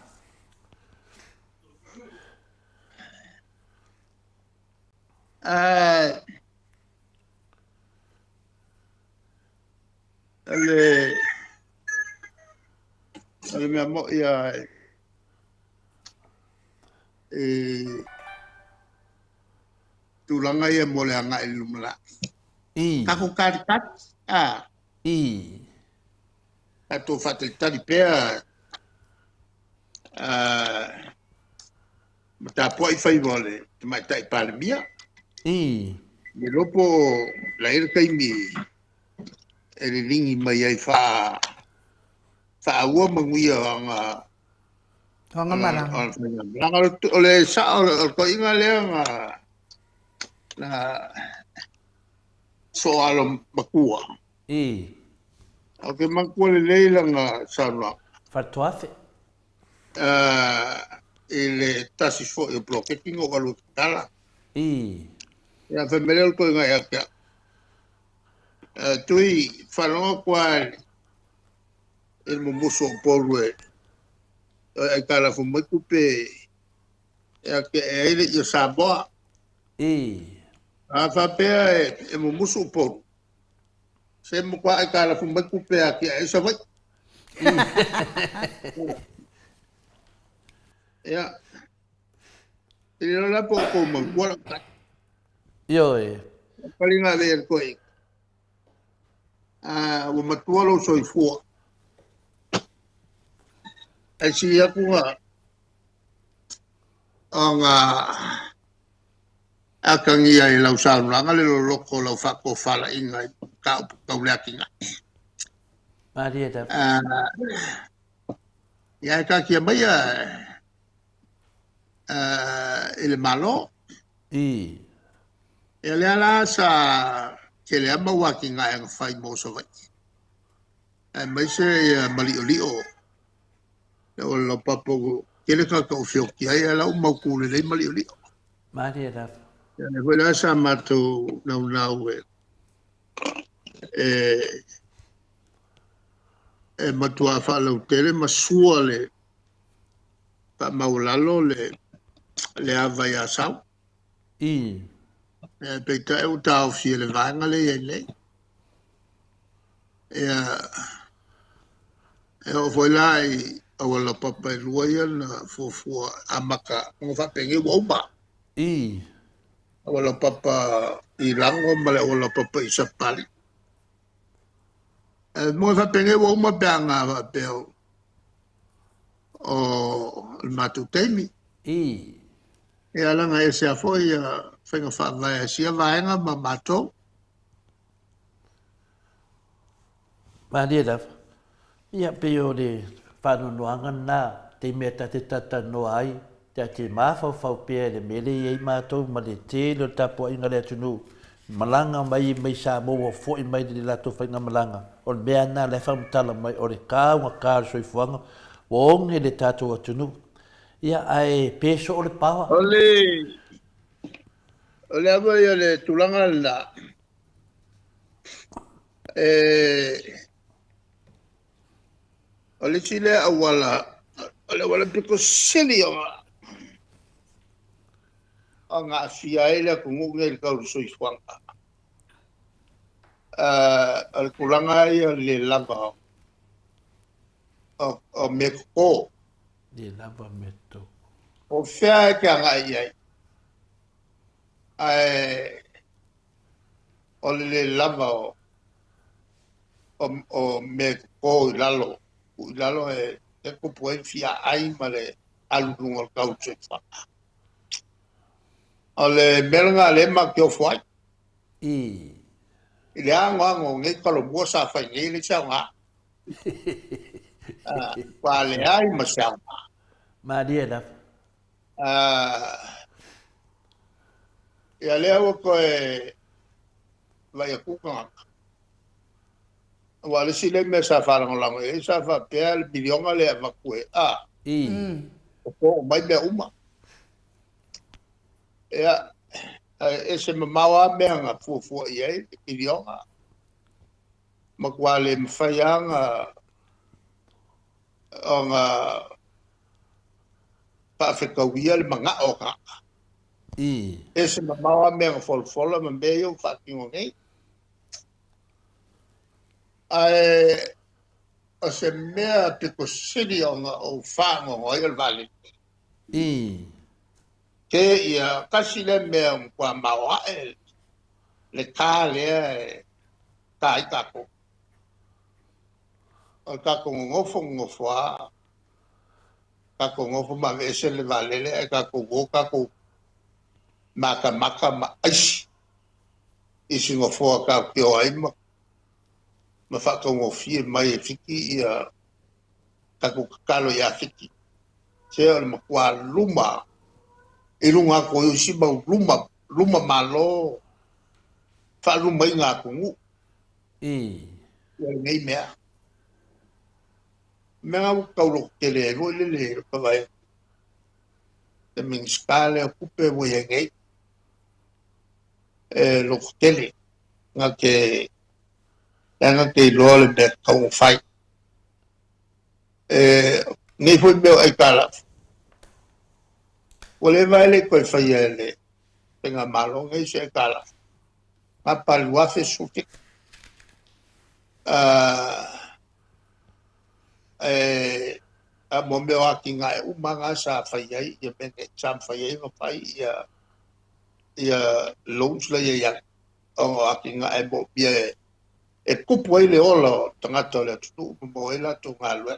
Ale mea mo ia tulanga ia mo le anga i lumala. Kako karikat? Kato whatelitari pēr mata po i whai wale te mai tai palemia. Me lopo la ira kaimi e le ringi mai ai whaaua manguia Honga maranga. o le sa o ko inga lea na so alo makua. I. O ke makua le leila sanua. Fatuafe. I le tasi fo i bloke kingo kalu tala. I. Ia whameleo ko inga ea kia. Tui whanonga kwa il mumuso o poru e kala fu makupe e ke e ile i Samoa. I. A whapea e mumuso o poru. Se mo kwa e kala fu makupe a kia e sa vai. Ia. Ili no la po ko mangkua ka. Yo e. Palinga ver ko i. O matualo so i fua. E si aku nga akangia i lau saunanga le lo loko lau whako whala inga i kauleaki nga. Maria da. Ia e ka kia mai i le malo. I. E le ala sa ke le ama waki nga e whai moso vai. E mai se mali o li o. E o la papo ke le ka kau whioki ai e lau mauku le mali o li o. Maria da. E hoi la sa matou nau e matua whalau tele masua le pa maulalo le awai a sau. I. E peita e utau fie le vanga le e le. E o foi la i awala papa i lua ia na fuafua amaka ngo whapengi waupa. I. Awala papa i lango male awala papa i sapali. E mo whapengi wauma peanga whapeo o matu teimi. I. E alanga e se a foi a whenga whaavai a sia vaenga ma matou. Maria da. Ia pe o le whanonoanga nā. Te mea te tata no ai. Te mawhau whau pia le mele i ei mātou. Ma le te lo tapo inga le atunu. Malanga mai Samoa fo i mai le lato whainga malanga. O le mea nā le whamtala mai o le kāunga kāru soifuanga. Wa onge le tātou atunu. Ia ai peso o le pawa. Ole avoi o le tulanga la. Ole chile awala. Ole wala piko sili o ngā fia ele ku ngunga i kauru soifuanga. Ole kulanga i le lava o meko. Le lava meto. O fea e kia ngā iai. O le lava o meko i lalo. I lalo e kupu e fia ai ma le alunga o kauru soifuanga. O le melanga le ma ki o fuai. I. I le ango ngai kalo mua sa whai ngai le siau ngā. Wa le ai ma siau ngā. Maria da. Ia lea wa koe vai a kuka ngaka. Wa le si le me sa wharangolango e sa wha pēa le milionga le a wakue. I. O ko mai mea uma. Ia e se mamawa mea ngā fuafua i ei, milionga. Ma kua le mwhaianga o ngā pāwhekawia le mga o ngaka. I. E se mamawa mea ngā folfola ma mea iau whakingo ngei. O se mea piko siri o ngā o whango ngoi al vali. I. Ke ia kasi le mea kua mawa le kā lea e kā i kako. O kako ngofo ngofoa. Kako ngofo ma vese le valele e kako go kako maka ma aisi. Isi ngofoa ka pio ai ma whaka ngofie mai e whiki ia Kako kakalo ia fiki. Se o le makua luma. I runga ko i usiba luma malo. Fa luma i ngā kungu. Ia ngai mea. Mea u kaulo kele ro le pavai. Te minskale o kupe mo ia ngai. Lo kele. Nga ke lole me kau fai. Nei foi meu ai kala. Ole vai le koe fai ele. Tenga malo ngai se kala. Ma palua fe suke. A mo meu aki ngai umanga sa fai ai. Ia mene sam fai ai no fai. Ia lons la ia. O aki ngai mo bia e kupu ai le ola tangata le atu. Mo ela tu ngalwe.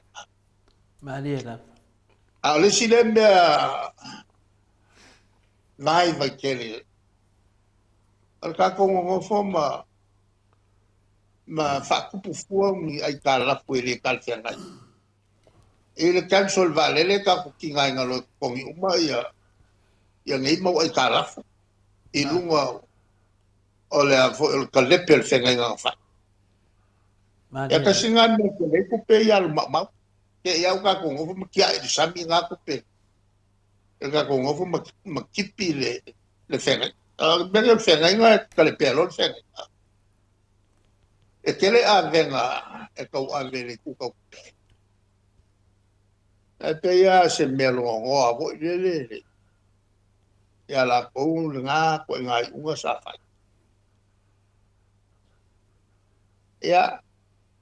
Mariela. A le sile mea nai vai kele. Al ka kongo ngofo ma whakupu fuang ai ka lapu e le kalfia ngai. E le cancel vale le ka kuki ngai ngalo kongi uma ia ngai mau ai ka lafu. I lunga o le ka lepe le whengai ngā whai. Ia ka singa me ke le kupe ia lu mau. Ke iau ka kongo ngofo ma kia e sami ngā kupe. E ka kongo ngofo ma kipi le whengai. Mene le whengai ngā ka le pelo le whengai. E tele a venga e kau a vele kukau. E pe ia se melo ngoa vo le. Ia la kou le ngā koe ngai unga sa whai. Ia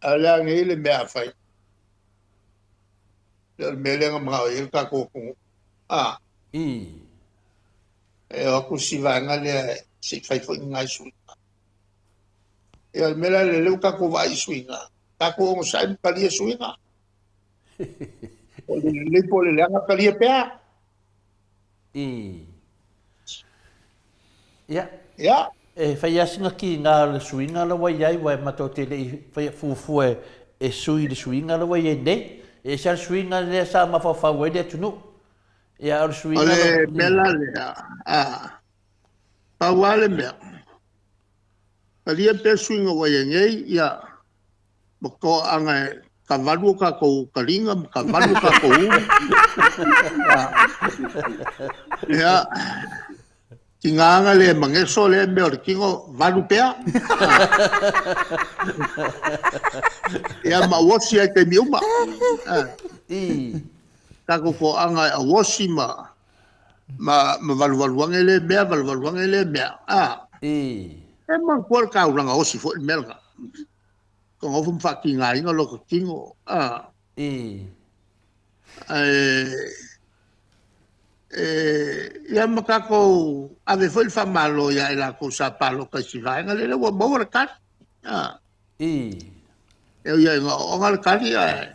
a lea ngai le mea whai. Le melenga mga o il ka kukungu. E aku si vanga le si whai fo ngai sui. Ia mela le leu ka ko vai suinga. Ka ko mo sai palia suinga. O le po le langa palia pea. Ia. E whai asinga ki ngā le suinga la wai ai wai mato te le whai fufu e sui le suinga la wai ai nei. E sa suinga le sa mawhawhau e le tunu. Ia o le suinga la. O le mela le pawale mea. Palia pe suinga wai ngai ia mako anga ka valu ka ko kalinga ka valu ka ko ia kinganga le mangeso le me or kingo valu pea ia ma wosi ai te miuma ka ko anga a wosi ma valu angele mea e man por ka uranga osi fo melga ko ngofum fucking ngai ngalo ko kingo ia makako ave foi fa malo ia la cosa palo ka si vai ngale le wo mo ka eu ia o ngal ka ia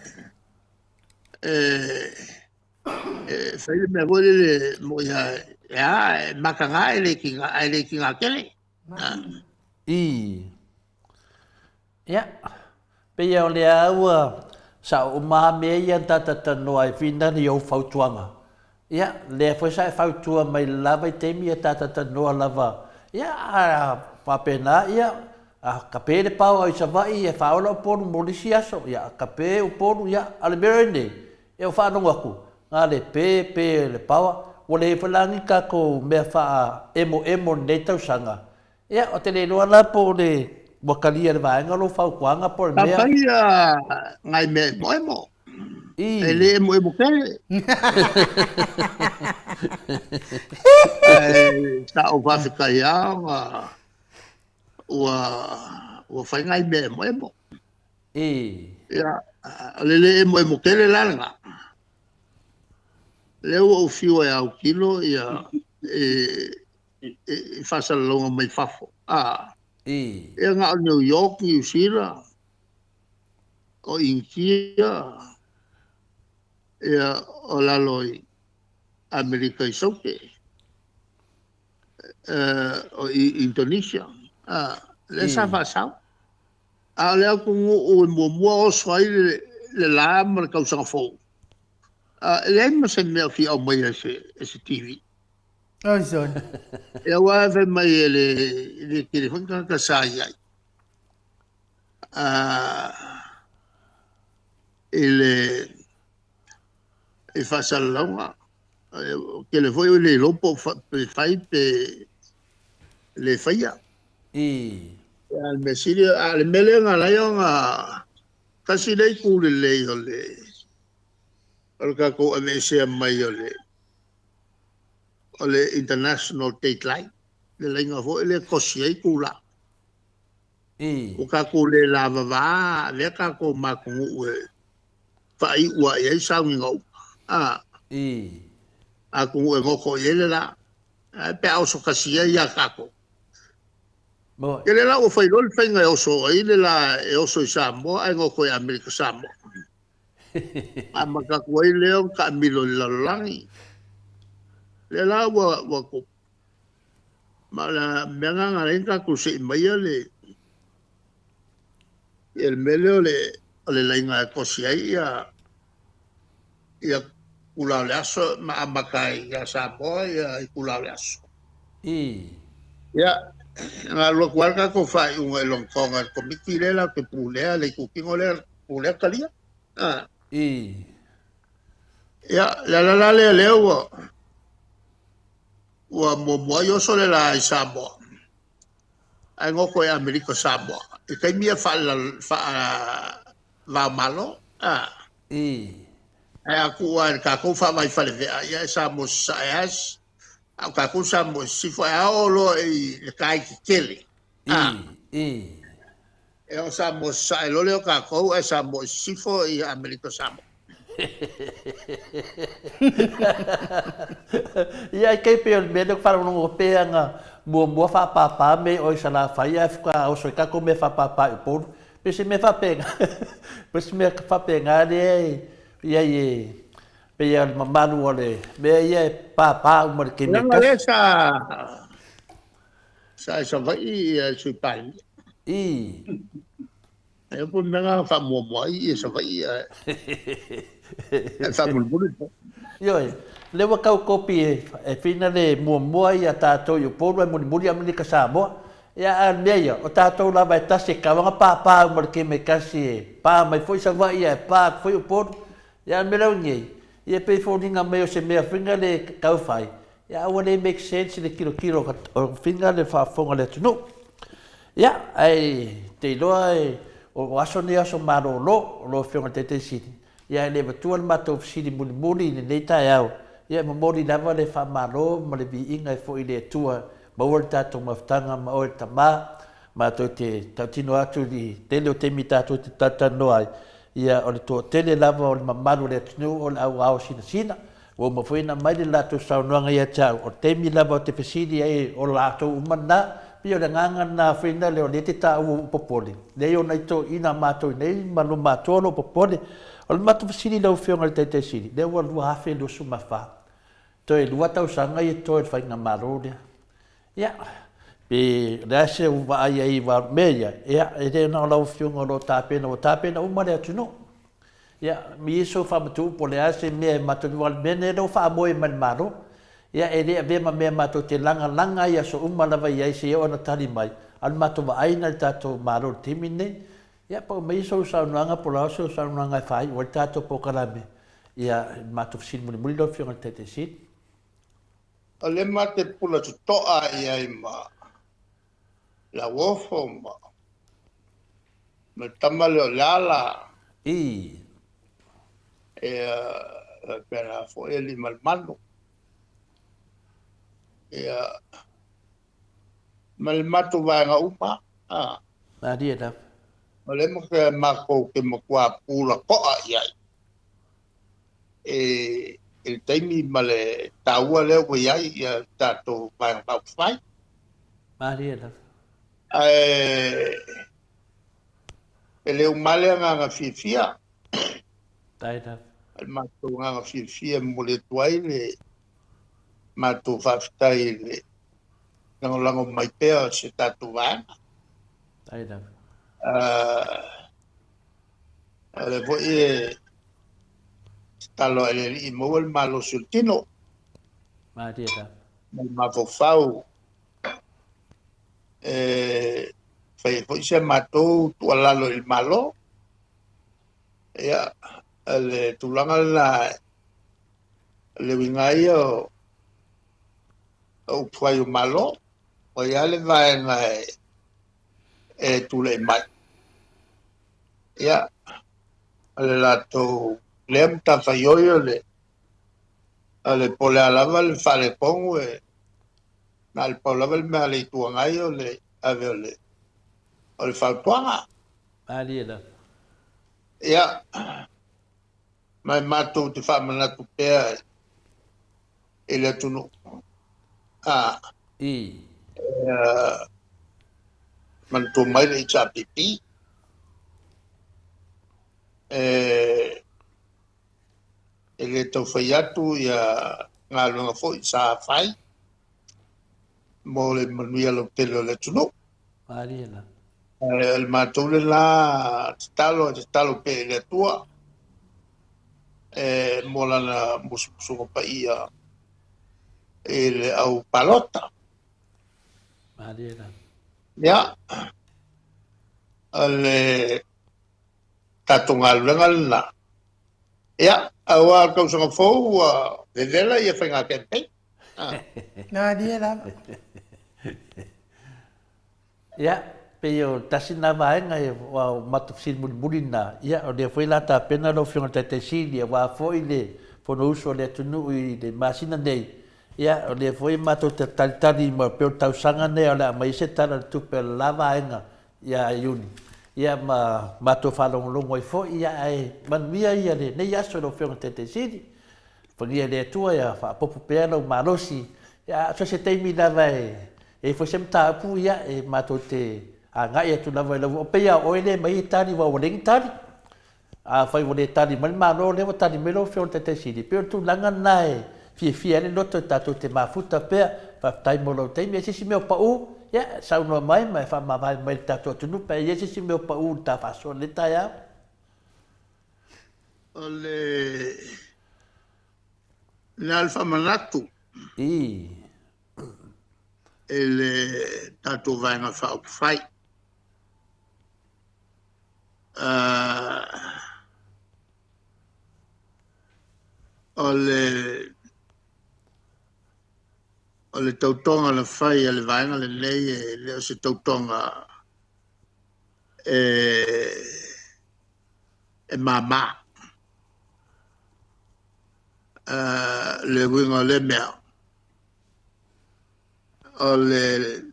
foi me vole mo ia makanga ele kinga kele Ia. Pe ia o le aua sa o maha mea ia tata tanoa e whina ni au whautuanga. Ia, le fwoi sa e whautua mai lava i temi ia tata tanoa lava. Ia, whapena ia, ka pere pau au sa vai e whaola o poru morisi aso. Ia, ka pe o poru ia, ale mero ene, e o whanonga aku. Ngā le pe le paua, o le whalangi ka ko mea wha emo nei tausanga. Ia, o te le noa la po le wakalia le vaenga lo whaukuanga po le mea. Papai ngai me moemo. Ele moemo kele. Sa o whawhika ia ua whai ngai me moemo. Ia, le moemo kele langa. Leo o fiu e au kilo ia whasalonga mai whafo. E ngā o New York, New Zealand, o Inkia, e o laloi Amerika i sauke, o Indonesia. Le sa whasau. A lea kungu o mua o swai le la mo ka usanga fo le mo se me fi o mai ese TV O son. e wa ve mai le ki le fun ka sa ya ele e fa salonga que le foi le lopo fai le faia al mesile al melenga la yonga kasi le ku le yo le ka ko ame se mai yo le international date line le lenga fo le kosi ku la o ka ku le lava va le ka ko ma ku fai wa ye sa ngo a ku e ngo ko ye la pe au so kasi ya ka ko que le la o fai rol fai ngai oso ai le la e oso Samoa ai ngo ko America Samoa a maka ko le o ka milo la langi le la wa ko ma la menga ngare ka ku se mai le el mele le la inga ko si ai ya kula le aso ma maka ya Samoa ya kula le aso ya nga lo kwal ka ko fai un long konga ko mikile la ke pulea le ku kingo le pulea kalia ya la le wa mo yo sole la Samoa ai ngo ko America Samoa e kai mia fa la malo ai aku ka ko fa mai fa le ya Samoa as ka ko Samoa si fa o lo e kai kele e o Samoa sai lo le ka ko e Samoa si fo e America Samoa ia kai pe me do fara no pe nga mo fa pa me o sala fa ia fa o so ka ko me fa pa por pe se me fa pe pe se me fa pe nga de ia pe ia manu ole me ia pa mo ke me ka sa vai sui pali e po me nga fa mo sa vai fa mo yo le wa kau kopi e fina le mo ia tato yo por mo America Samoa ia an meia o tato la vai tase ka nga pa mo ke me kasi pa mai foi sa vai ia pa foi o por ia me lo ngi ia pe fo ninga me o se me finga le kau fai ia o le make sense le kilo o finga le fa fonga le tunu ia ai te loai o aso ni aso maro lo finga te sini ia le batua matou fisili mulimuli i lenei taeao ia momoli lava le faamalo ma le viiga e foʻi le atua ma ua le tatou mafutaga ma o le tamā matou te tautino atu i tele o temi tatou te tatanoa ai ia o le toʻatele lava o le mamalu le atunuu o le auao sinasina ua mafuina mai le latou saunoaga ia tau o temi lava o te fesili ai o latou umanā pia o le agaga na faina le o lē te taʻua upopole lei ona itoʻina matou nei ma lo matua lo upopole o le matu fasili lau whionga le teite siri. Le ua lua hafe lu suma wha. Toi lua tau sanga i toi whainga maro lea. Ia. Pe rease uwa ai wa mea. Ia. E re na lau whionga lo tāpena o tāpena umare atu no. Ia. Mi iso whamatu po le ase mea matu lual mene lau wha amoe man maro. Ia e rea vema mea matu te langa ia so umalawa iai se o na tali mai. Al matu wa aina le tato maro timine. Ia pa mai so saunoanga po lao so saunoanga e whai, o tato po karame. Ia matu fisini muli lo whionga tete sit. O le mate pula tu toa ia i ma la wofo ma me tama leo lala I. Pera fo e li malmano. Malmatu vanga upa. Maria da. O le mo ke mako ke mo kua pula koa iai. Il taimi male taua leo ko iai ia tato vanga pau fai. Maria da. E leo male nga fifia. Tai da. Al mato nga fifia mo le tuai le mato fafitai le lango mai pea se tato vanga. Tai da. le po e talo ele I mo el malo sultino Maria. ma fo fau fai po se matou tu alalo il malo ya le tulanga la le wingai o puai o malo o ya le vai ngai tu le mai ya le lato lem ta fayoyo le pole alava le fale pongu na le paulava le mea le tuangai le ave o le faltuanga Maria. ya mai matou te whamanatu pea e le tunu I. man tu mai le cha pipi e le tau whai atu ia ngā lunga fo I sa whai mo le manuia lo telo le tunu Maria. el matou le la te talo pe le tua mo lana musuko pa ia e le au palota Maria. ya ale tatonga lunga lana ya awa kau sanga fo le lela ia whainga kempe Ngā dia lava. Ia, pe o tasina vaenga e wa matu sin mulina. Ia, o le foi la ta pena lo fiona te sili wa foi le fono uso le tunu I le masina nei. Ia, o le foi matu te talitali ma pe o tausanga nei o la mai se tala tu pe la vaenga. Ia yuni. Ia ma matu falong longo I foi ia e manuia ia le nei aso lo fiona te sili. Fangia le tua ia fa popu pe lo malosi. Ia, so se teimi la vai. E foi sempre tá pu ia e mato te a ngai tu na vai o pe ia o ele mai tani wa wale tani a fai wale tani mal malo le wa tani melo fe te sidi pe tu langa nai fi ane no te tato te mafuta pe pa tai molo te me si me pa u ia sa no mai mai fa ma vai mai tato tu no pe ia si me pa u ta fa so le ta ia ole l'alfa manatu I ele tatu vai na fa fai ole tautonga le fai ele vai na le lei le se tautonga mama le winga le mea ole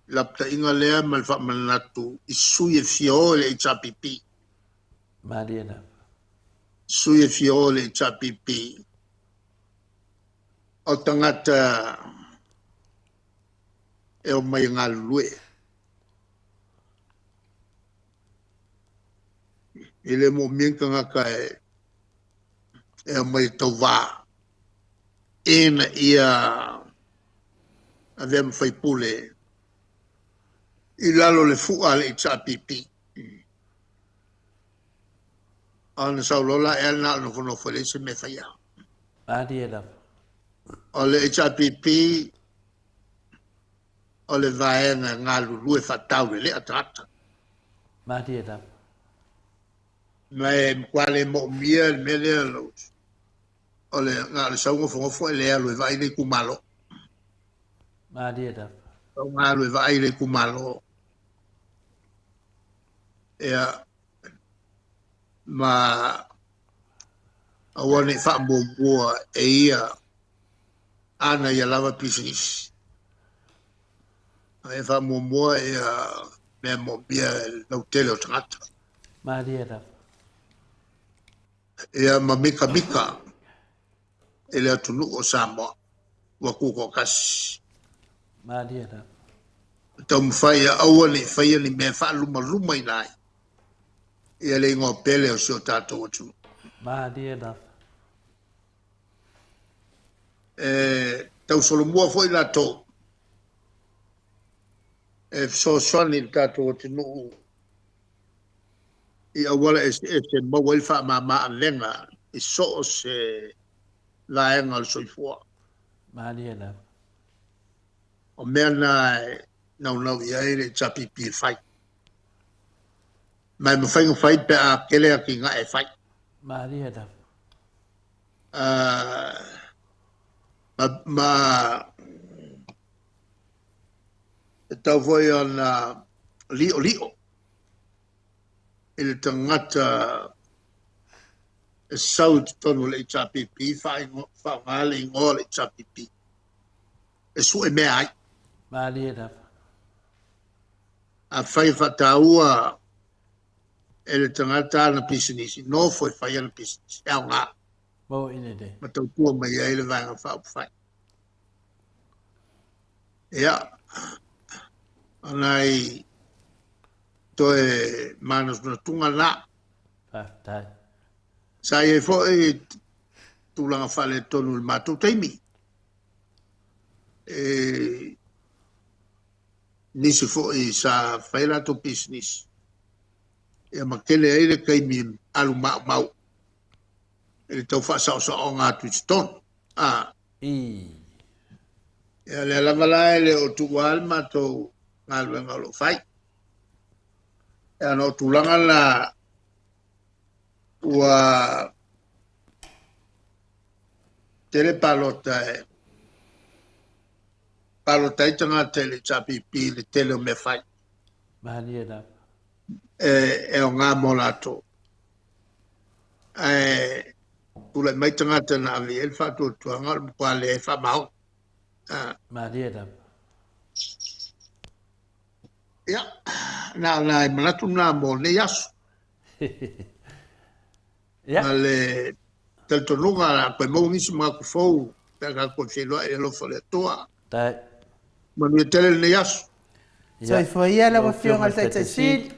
lapta inga lea mal fa manatu isuye fiole I chapipi Mariana suye fiole I chapipi o tangata e o mai ngalue ile mo minka ngaka e o mai tauwa ina ia avem fai pule I lalo le fuqa le I chapipi ana saulola e na no fono fole se me fai Mariana o le HRPP o le vaenga ngā lulue whatau le atrata. Mariana Mai mkwale mo mia me le lo. O le ngā le saunga whongofo e le alu e vai le kumalo. Mariana O ngā alu e vai le kumalo. Ea ma awane whambombua e ia ana ia lava pisis. E whambombua e mea mo mia lau tele o tangata. Mariana Ea ma mika mika e le atunu o Samoa wa kuko kasi. Mariana Tau mwhai awali whai ni me wha luma luma I nai. Ia le ingo pele o sio tātou atu. Mariana Tau solo mua fwoi la tō. So swani tātou atu nuu. I awala e se mawai wha mama alenga i so se laenga al soifua. Maria na. O mea nau ia ere chapi pi fai. Mai mawhainga fai pe a kele a ki ngā e fai. Maria na. Ma e tau foi ana lio. Ele tangata e sau tonu le chapi pi fai ngale ngole chapi pi. E su e mea ai. Maria na. A fai whataua ele tangata na pisinisi. No foi fai ana pisinisi. Eo ngā. Mo ine de. Ma tau tua mai ele vanga whau fai. Ea. Anai toe manos na tunga na. Whaftai. Sa e fo e tūlanga whale tonu il mātou teimi. Nisi fo e sa whaela to business. E makele eire kaimi alu mau. E tau whaasao sa o ngā tuiton. I. E le alawala ele o tuwa al mātou ngā luenga lo whai. E ano tūlanga la ua tele palota i tanga tele chapi pi le tele o me whai. Maria na. E o ngā molato. Tula mai tanga tana avi el whatu tuanga o mkua le e whamau. Maria na. Ia, nā e manatu nā mō ne yasu. Ya. Ma le teltonunga la koe mou nisi mga kufou. Pēka koe whenua e lo whale toa. Tai. Ma nui tele ne yasu. So i foi ala wa fionga al tai sid.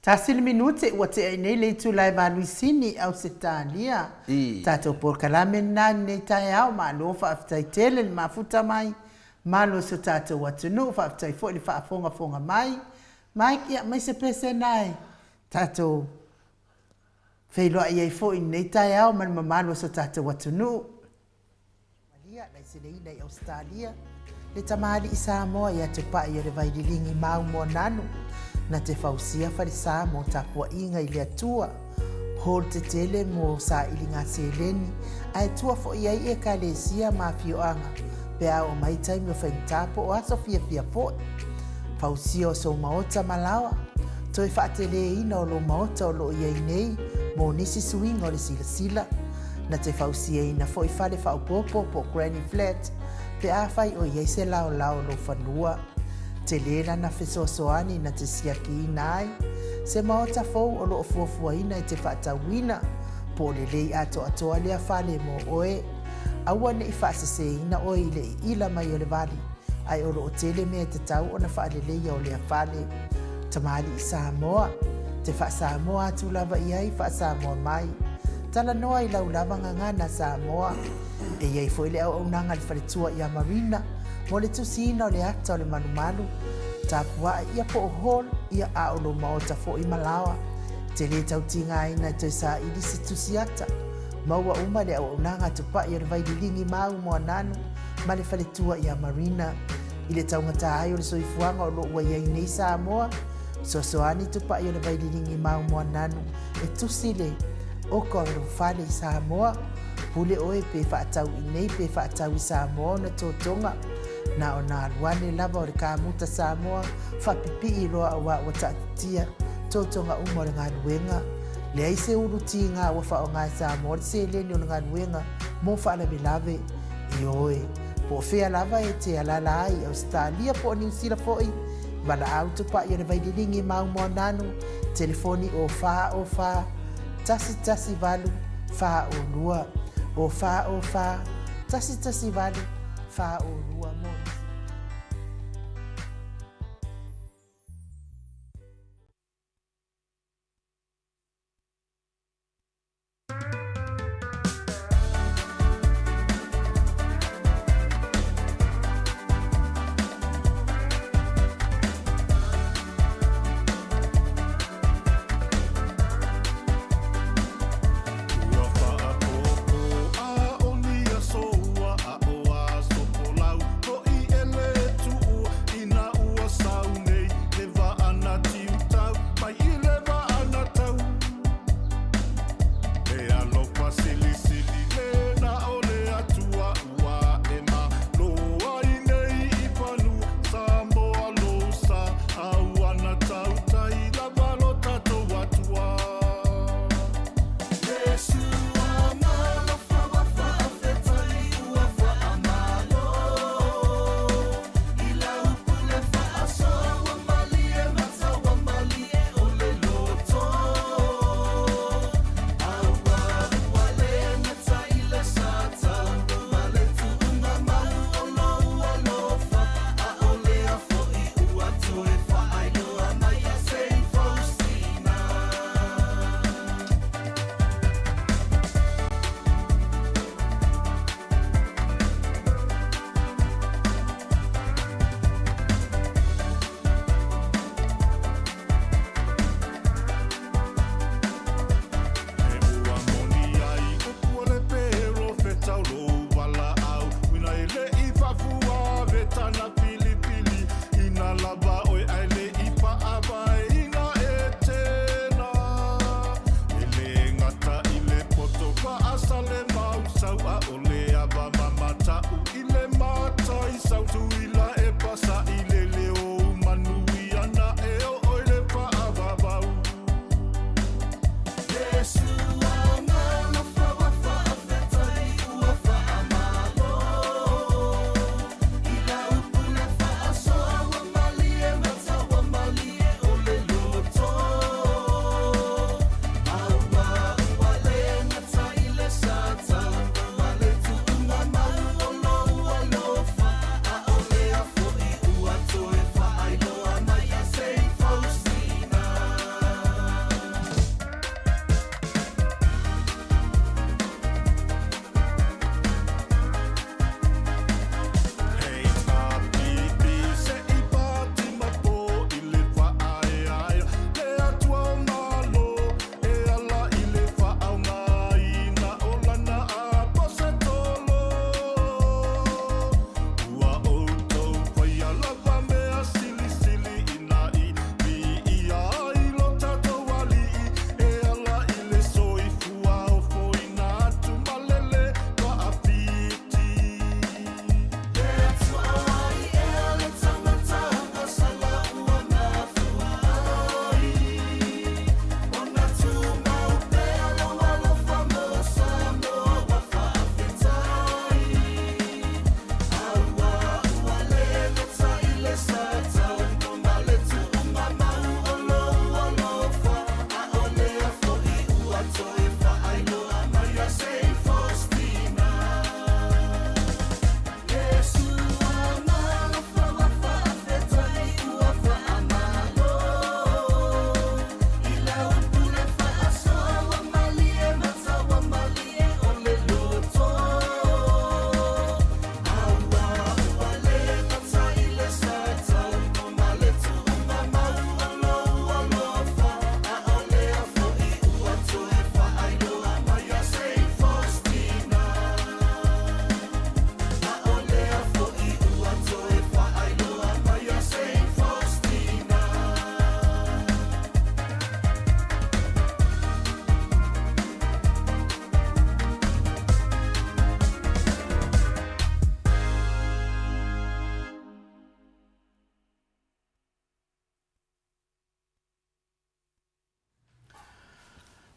Tasil minute wa te nei le tu lai ba Luisini au se talia. Tato por kalame na nei tai au ma lo fa aftai tele ma futa mai. Ma lo so tato wa tunu fa aftai fo li fa fonga mai. Mai kia mai se pese nai. Tato Feilo ai fo in nei tai au man mamalo so tata watunu. Malia na silei nei Australia. Le tamali i Samoa ia te pa ia le vaidilingi mau mo nanu. Na te fausia fari Samoa tapua inga ili atua. Hol te tele mo sa ilinga seleni. Ai tua fo ia i e kalesia ma fioanga. Pea o mai taimi o whaintapo o aso fia fo. Fausia o so maota malawa. Toi whaatele ina o lo maota o lo ia nei. Mo nisi swing o le sila. Na te fausia ina fo i whale whaupopo po Granny Flat. Pe a whai o iei se lao lo whanua. Te lena na whesosoani na te siaki ina ai. Se maota fau o lo fuafua ina i te whaatawina. Po le lei ato atoa lea whale mo oe. Aua ne i whaasese ina o i le ila mai o le vali. Ai o lo o tele mea te tau o na whaale leia o lea whale. Tamari i Samoa. Te wha Samoa atu lava iai wha Samoa mai. Tala noa i lau lava ngangana Samoa. E iai fo ile au nanga li whaletua i a Marina. Mo le tusina o le ata o le manumalu. Tapua ia po o hol ia a o lo maota fo i Malawa. Te le tau tinga ina toi sa ili si tusiata. Maua uma le au nanga tupa i o le vaidilingi mau mo nanu. Ma le whaletua i a Marina. I le tau ngata ai o le soifuanga o lo ua iai nei Samoa. Sosoani tupa i o le vaidilingi mau mo nanu. E tusile o ko o whale i Samoa. Pule oe pe whaatau i nei pe whaatau i Samoa na tōtonga. Na o nā luane lava o le kāmuta Samoa. Whapipi i roa o wa tatia tōtonga umo le ngā nuenga. Le aise uruti ngā wafa o ngā Samoa. Le se leni o ngā nuenga. Mo whaala me lave i oe. Po whea lava e te alala ai Australia po New Zealand foi. Wala au tupa i o le vaidilingi mau mo nanu. Telefoni o wha. Tasi valu. Wha o lua. O wha. Tasi valu. Wha o lua mo.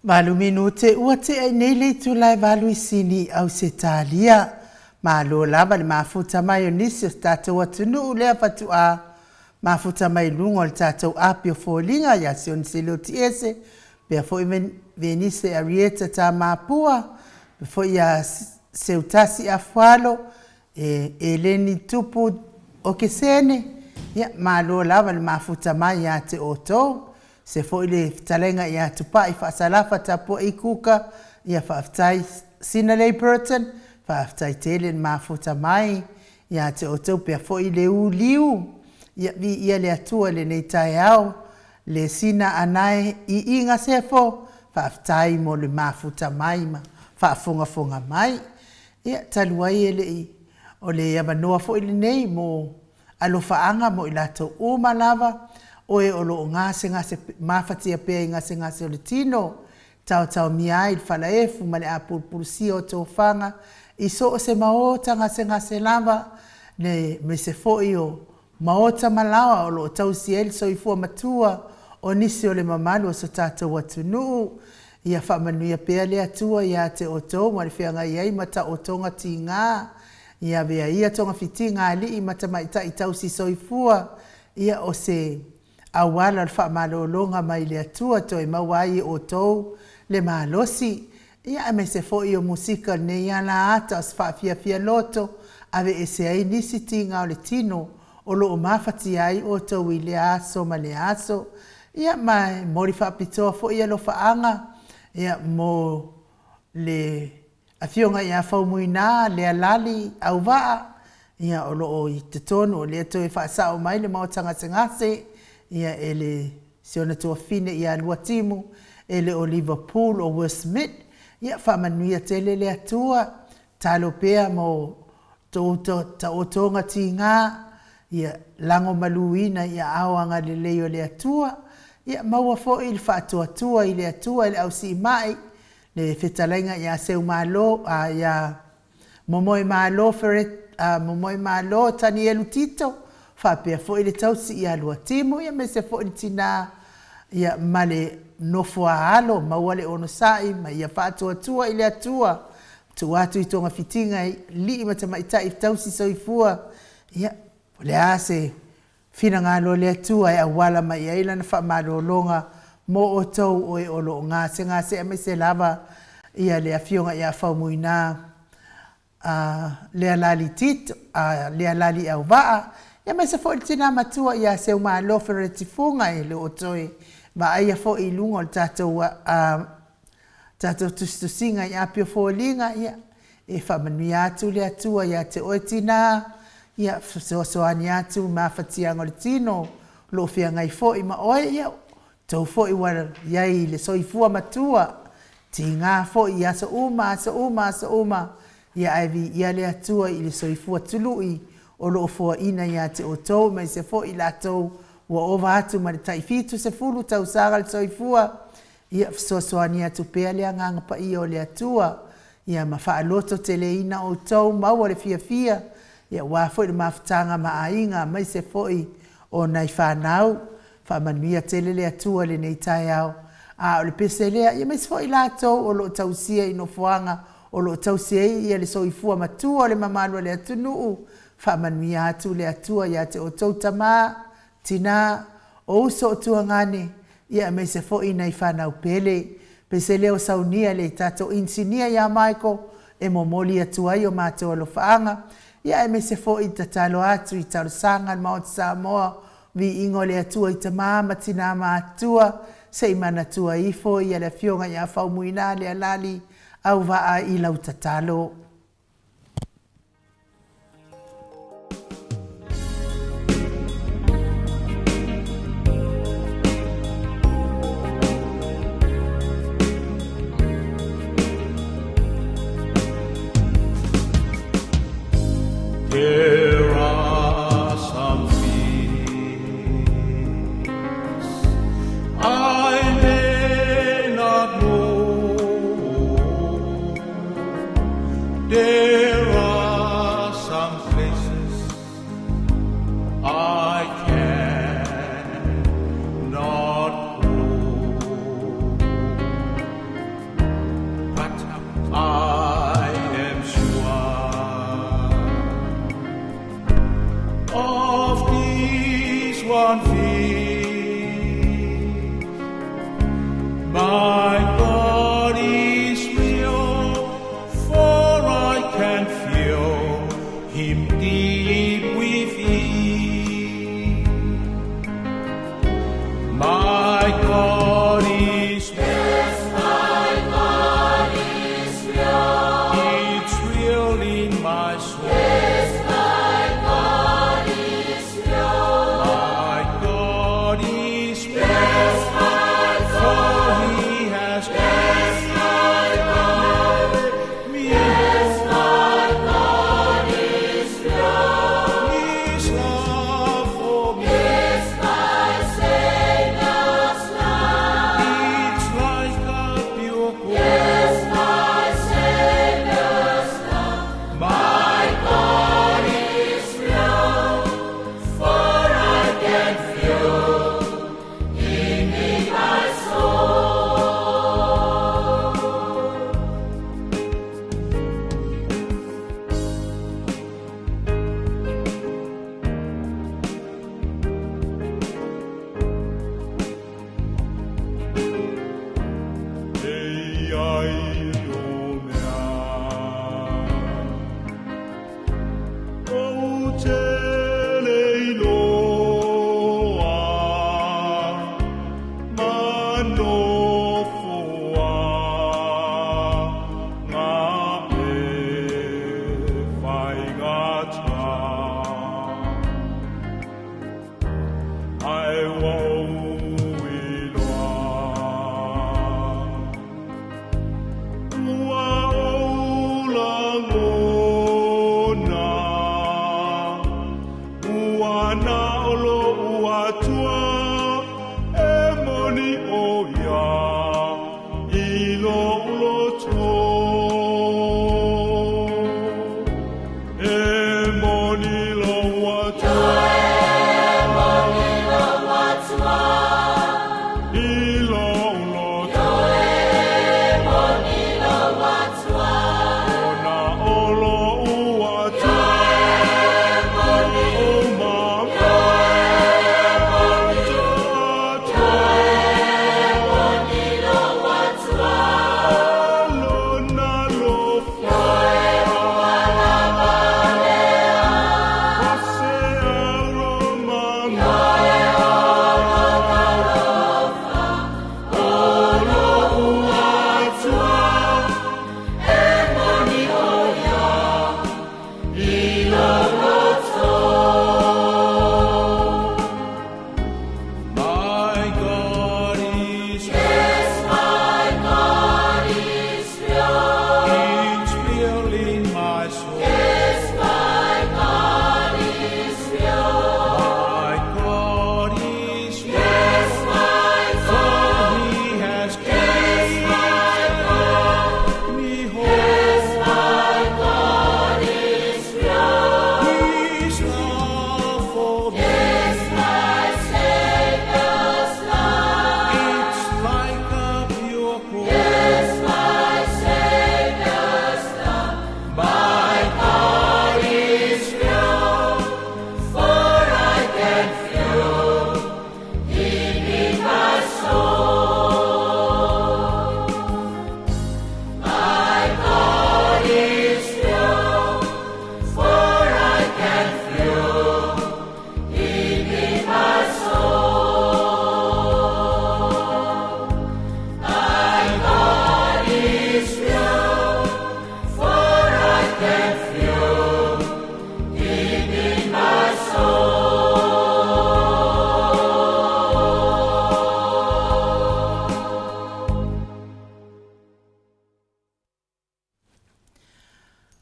Malu minute ua te ai nei le tu lai valu I sini au se talia. Malo lava le mafuta mai o nisi o tātou atunu lea patu a mafuta mai lungo le tātou api o fōlinga ya se on se leo ti ese. Pea fo i venise arieta tā mapua. Fo ia se utasi a fualo e leni tupu o kesene. Ya malo lava le mafuta mai ya te otou. Se fo ile talenga ia tupa I whaasalafa tapu I kuka ia whaaftai sina lei Burton whaaftai tele mafuta mai ia te otou pia fo ile liu ia vi ia le atua le nei tai au le sina anae I inga sefo whaaftai mo le mafuta mai ma whaafunga mai ia taluai ele I o le avanoa fo ile nei mo alofaanga mo ilato umalava oe o loo ngase mafatia pea I ngase o le tino, tau miai le whalaefu ma le a pulpulusia o tō whanga, I so o se maota ngase lava, me se foi o maota malawa o loo tau siel so I fua matua, o nisi o le mamalu o so tātou atunu, ia whamanuia pea le atua ia te oto, ma le whianga iai mata o tonga ti ngā, ia vea ia tonga fiti ngā li I mata maita I tau si so I fua, ia o se awala le whaamalolonga mai le atua toi mawai o tou le malosi. Ia me se foi o musika ne ia la ata o whaafia loto ave e se ai nisi tinga o le tino o lo o mawhati ai o tou I le aso ma le aso. Ia mai mori whaapitoa fo ia lo whaanga. Ia mo le awhionga ia whaumuina le alali au waa. Ia o lo o I te tonu o le ato e whaasao mai le maotanga se ngase. Ia ele siona tua fine ia lua timu, ele o Liverpool o Westmid, ia whamanuia tele le atua, talo pea mo ta otonga ti ngā, ia lango maluina ia awanga le leo le atua, ia maua fo il whaatua I le atua, ele au si mai, ne whetalainga ia seu malo ia momoi malo momoi malo tani elu tito whapea fo i le tausi i alua timu ia me se fo i tina ia male nofo a alo mauale ono sai ma ia whaatua tua i le atua tu atu i tonga fitinga li ma tama ita i tausi soifua ia le ase fina ngalo le atua ia wala ma ia ila na wha malolonga mo o tau o e olo ngase e me se lava ia le afionga ia whaumuina le alali tito le alali au waa ia me se fo i tina matua ia se uma alofere tifunga e le otoi ma aia fo i lunga o tatou tustusinga i apio fo linga ia e whamanui atu le atua ia te oetina ia soani atu ma whatianga le tino lo fia ngai fo i ma oe ia tau fo i wara iai le soifua matua ti ngā fo i asa uma ia aivi ia le atua i le soifua tului o lo fo ina ia te otou mai se fo i latou ua ova atu ma le taifitu se fulu tau sara le soifua ia soasoani atu pea le anganga pa ia o le atua ia ma whaaloto te le ina o tau maua le fia ia wā fo i le mawhitanga ma ainga mai se fo i o nai whanau whamanuia tele le atua le nei tai au o le pese lea ia mai se fo i latou o lo tausia i no fuanga o lo tausia ia le soifua matua o le mamalua le atunuu whamanuia atu le atua ia te o tau tama tina o uso o tuangane ia me se fo ina i whanau pele pese leo saunia le tato insinia ia maiko e momoli atua i o mātou alo whaanga ia me se fo i tatalo atu i talo sanga ma o Samoa vi ingo le atua i tamama tina ma atua se i mana tua ifo ia le fionga ia whaumuina le alali au waa i lau tatalo. There are some things I may not know. There are some places I cannot go. But I am sure of this one thing, my God is real, for I can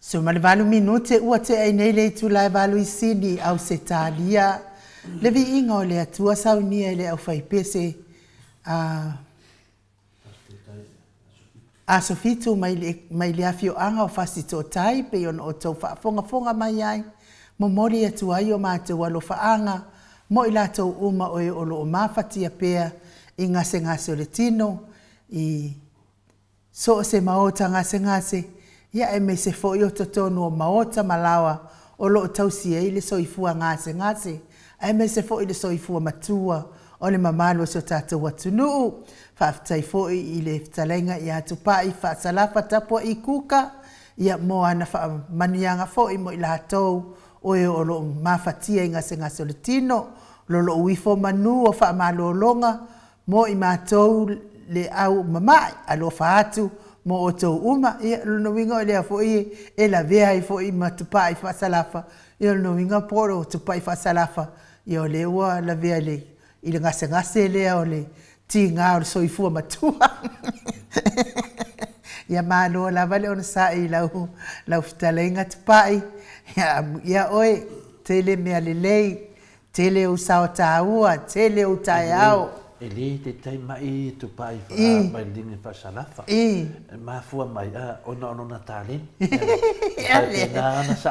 So ma le valu minute ua te ai nei le tu lai valu isini au se talia. Le vi inga o le atua saunia le au fai pese a sofitu mai le afio anga o fasi tō tai pe on o tau whaafonga mai ai. Mo mori atu ai o mātou alo whaanga mo i lātou uma o e olo o mawhatia pea i ngase o le tino i so se maota ngase ia e me se foi o totonu o maota malawa o lo tausi e le soifua ngase e me se foi le soifua matua o le mamalo so tātou atunu whaftai foi i le ftalenga i atu pai whaasalafa tapo i kuka ia mo ana wha manianga foi mo i lātou o e olo mawhatia i ngase o le tino lolo uifo manu o wha malolonga mo i mātou le au mamai alo whaatu mo o tau uma ia lono winga o lea foi e la vea i foi matupai whaasalafa ia lono winga poro tupai whaasalafa ia o le ua la vea le i le ngase lea o le ti ngā o le soifua matua ia mālo la vale ona sa i lau fitalenga tupai ia oe tele mea lelei tele o sao tāua tele o tai au Ele te tai mai tu pai mai dingi pasalafa. Mafua mai ona na talen.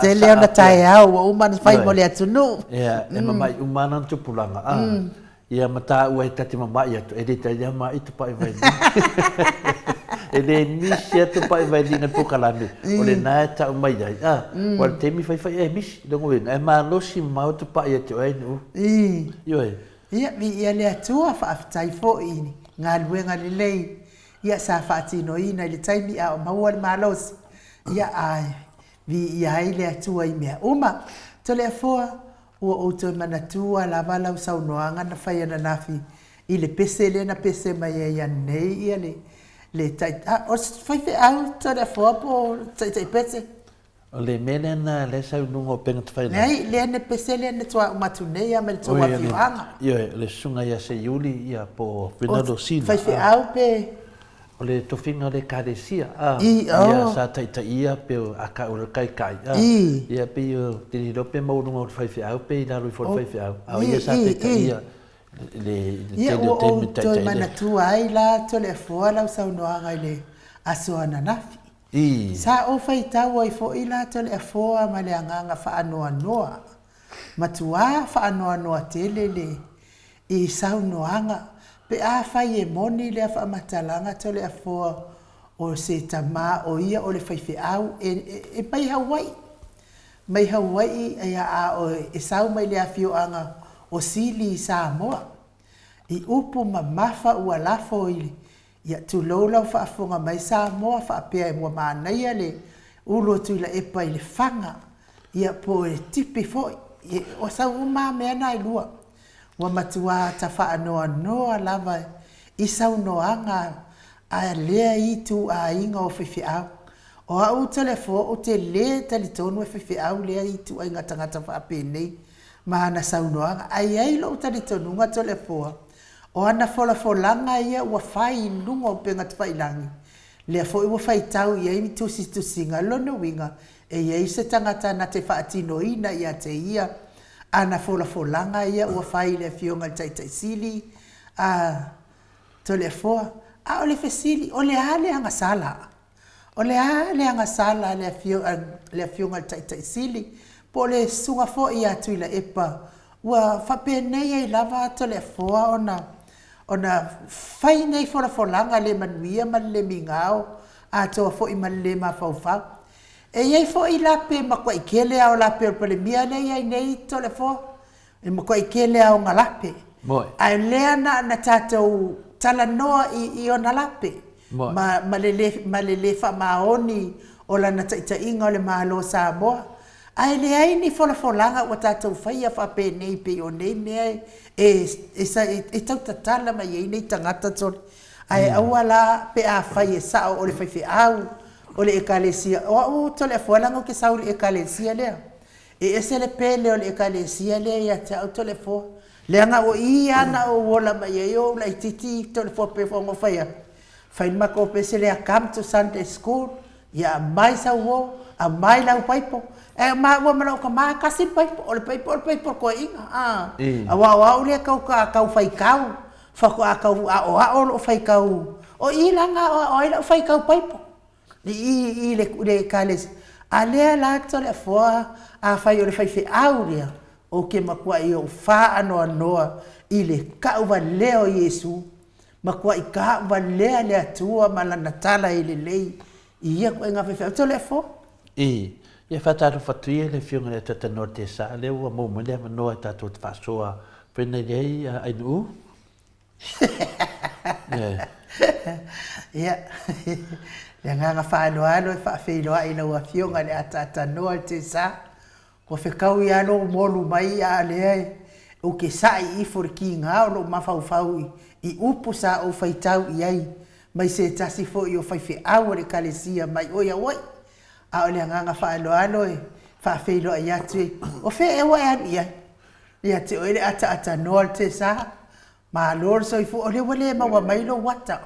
Tele ona tai au o umana fai mo le atunu. Ia e mai umana tu pulanga. Ia mata ua tati mamai atu ele tai mai tu pai vai. Ele misi tu pai vai dingi pukalame. Ole na ta mai ai. Wa te mi fai e misi dongo e ma losi mau tu pai atu ai no. Yo ia mi ia le atua whaafitai fo i ngā luenga le lei. Ia sa whaatino ina le taimi a o maua le malos. Ia ai, vi ia ai le atua i mea uma. Tole a foa, ua outo manatua la vala usau noanga na whai ana nafi. I le pese le na pese mai e ia nei ia le tai. O whaife au tole a foa po tai pese. O le mele na le sau nungo penga te whaina. Nei, le ane pese le ane tua umatu nei a mele tua whiwanga. Ia, le sunga ia se iuli ia po Fernando Sina. Whaife au pe. O le tofinga le karesia. Ia sa taita ia pe o aka ura kai. Ia pe o te hirope maurunga o whaife au pe i laru i fo whaife au. Au ia sa taita ia. Ia o o toi manatua ai la tole fua lau sau noanga i le asoana nafi. Sa o fai tau ai fo ila tole a foa ma le anganga whaanoa noa. Matua whaanoa noa tele le i sau noanga. Pe a fai e moni le a whaamatalanga tole a foa o se tama o ia o le whaife au e mai Hawaii. Mai Hawaii a o e sau mai le a fioanga o sili i Samoa. I upu ma mafa ua lafo ili. Ia tu lola whaafonga mai Samoa whaapea e mua mānaia le ulo tu ila epa i le whanga. Ia po e tipi foi. O sau uma mea nai lua. Wa matua ta whaanoa noa lava i sau noanga a lea i tu a inga o whiwhi au. O au telefo o te lea tali tonu e whiwhi au lea i tu a inga tangata whaape nei. Mahana sau noanga. Ai lo tali tonu nga telefoa. O ana folanga ia ua whai lunga o penga te whailangi. Lea fo ua whai tau ia imi tusinga lono winga. E ia se tangata na te whaatino ina ia te ia. Ana folanga ia ua whai lea fionga taitai sili. To lea foa. O le fesili. O le ale anga sala. O le ale anga sala lea fionga taitai sili. Po le sunga fo ia tuila epa. Ua whapenei ai lava to lea foa ona whai nei folanga le manuia ma le mingao a toa fo i ma le ma whauwhau. E iei fo i lape ma kwa ikele au lape o pale mia nei ai nei to le fo. E ma kwa ikele au nga lape. A lea na tātou tala noa i ona lape. Ma le le wha maoni o la na taita inga o le mahalo Samoa. Ai le ai ni folanga ua tātou whaia whape nei pe o nei mea e tau tatala mai ei nei tangata tole. Ai aua la pe a whai e sao o le whaiwhi au o le ekalesia. O tole a fualanga o ke sao le ekalesia lea. E ese le pele o le ekalesia lea ia te au tole fo. Leanga o i ana o wola mai e o la ititi tole fo pe fongo whaia. Whai mako pese lea come to Sunday school. ia mai sa wo a mai lau paipo e ma wa mana ka ma kasi paipo o le paipo ko inga a wa o le ka fai kau fa ko a o lo fai kau o ilanga o ila fai kau paipo i le kales ale la to le fo a fai o le fai fe auria o ke makua i o fa ano anoa i le ka wa leo Yesu makua i ka wa lea le atua malana tala i le lei ia ko nga fe to le fo ia fataru fatuia le fionga le tata no te sa le ua mo mo le manoa tatu te fasoa pena lei ai nu ia le nga fa fe lo ai no fionga le tata no te sa ko fe kau ia no molu mai a le o ke sai i for kinga o lo mafau i upu sa o faitau i ai mai se tasi fo i o fai fe aure kalesia mai oia oi a o le nganga whaaloalo e whaafeilo a iatue o fe e wai anu ia te oile ata noa te sa ma lor so i fu o le wale maua mailo wata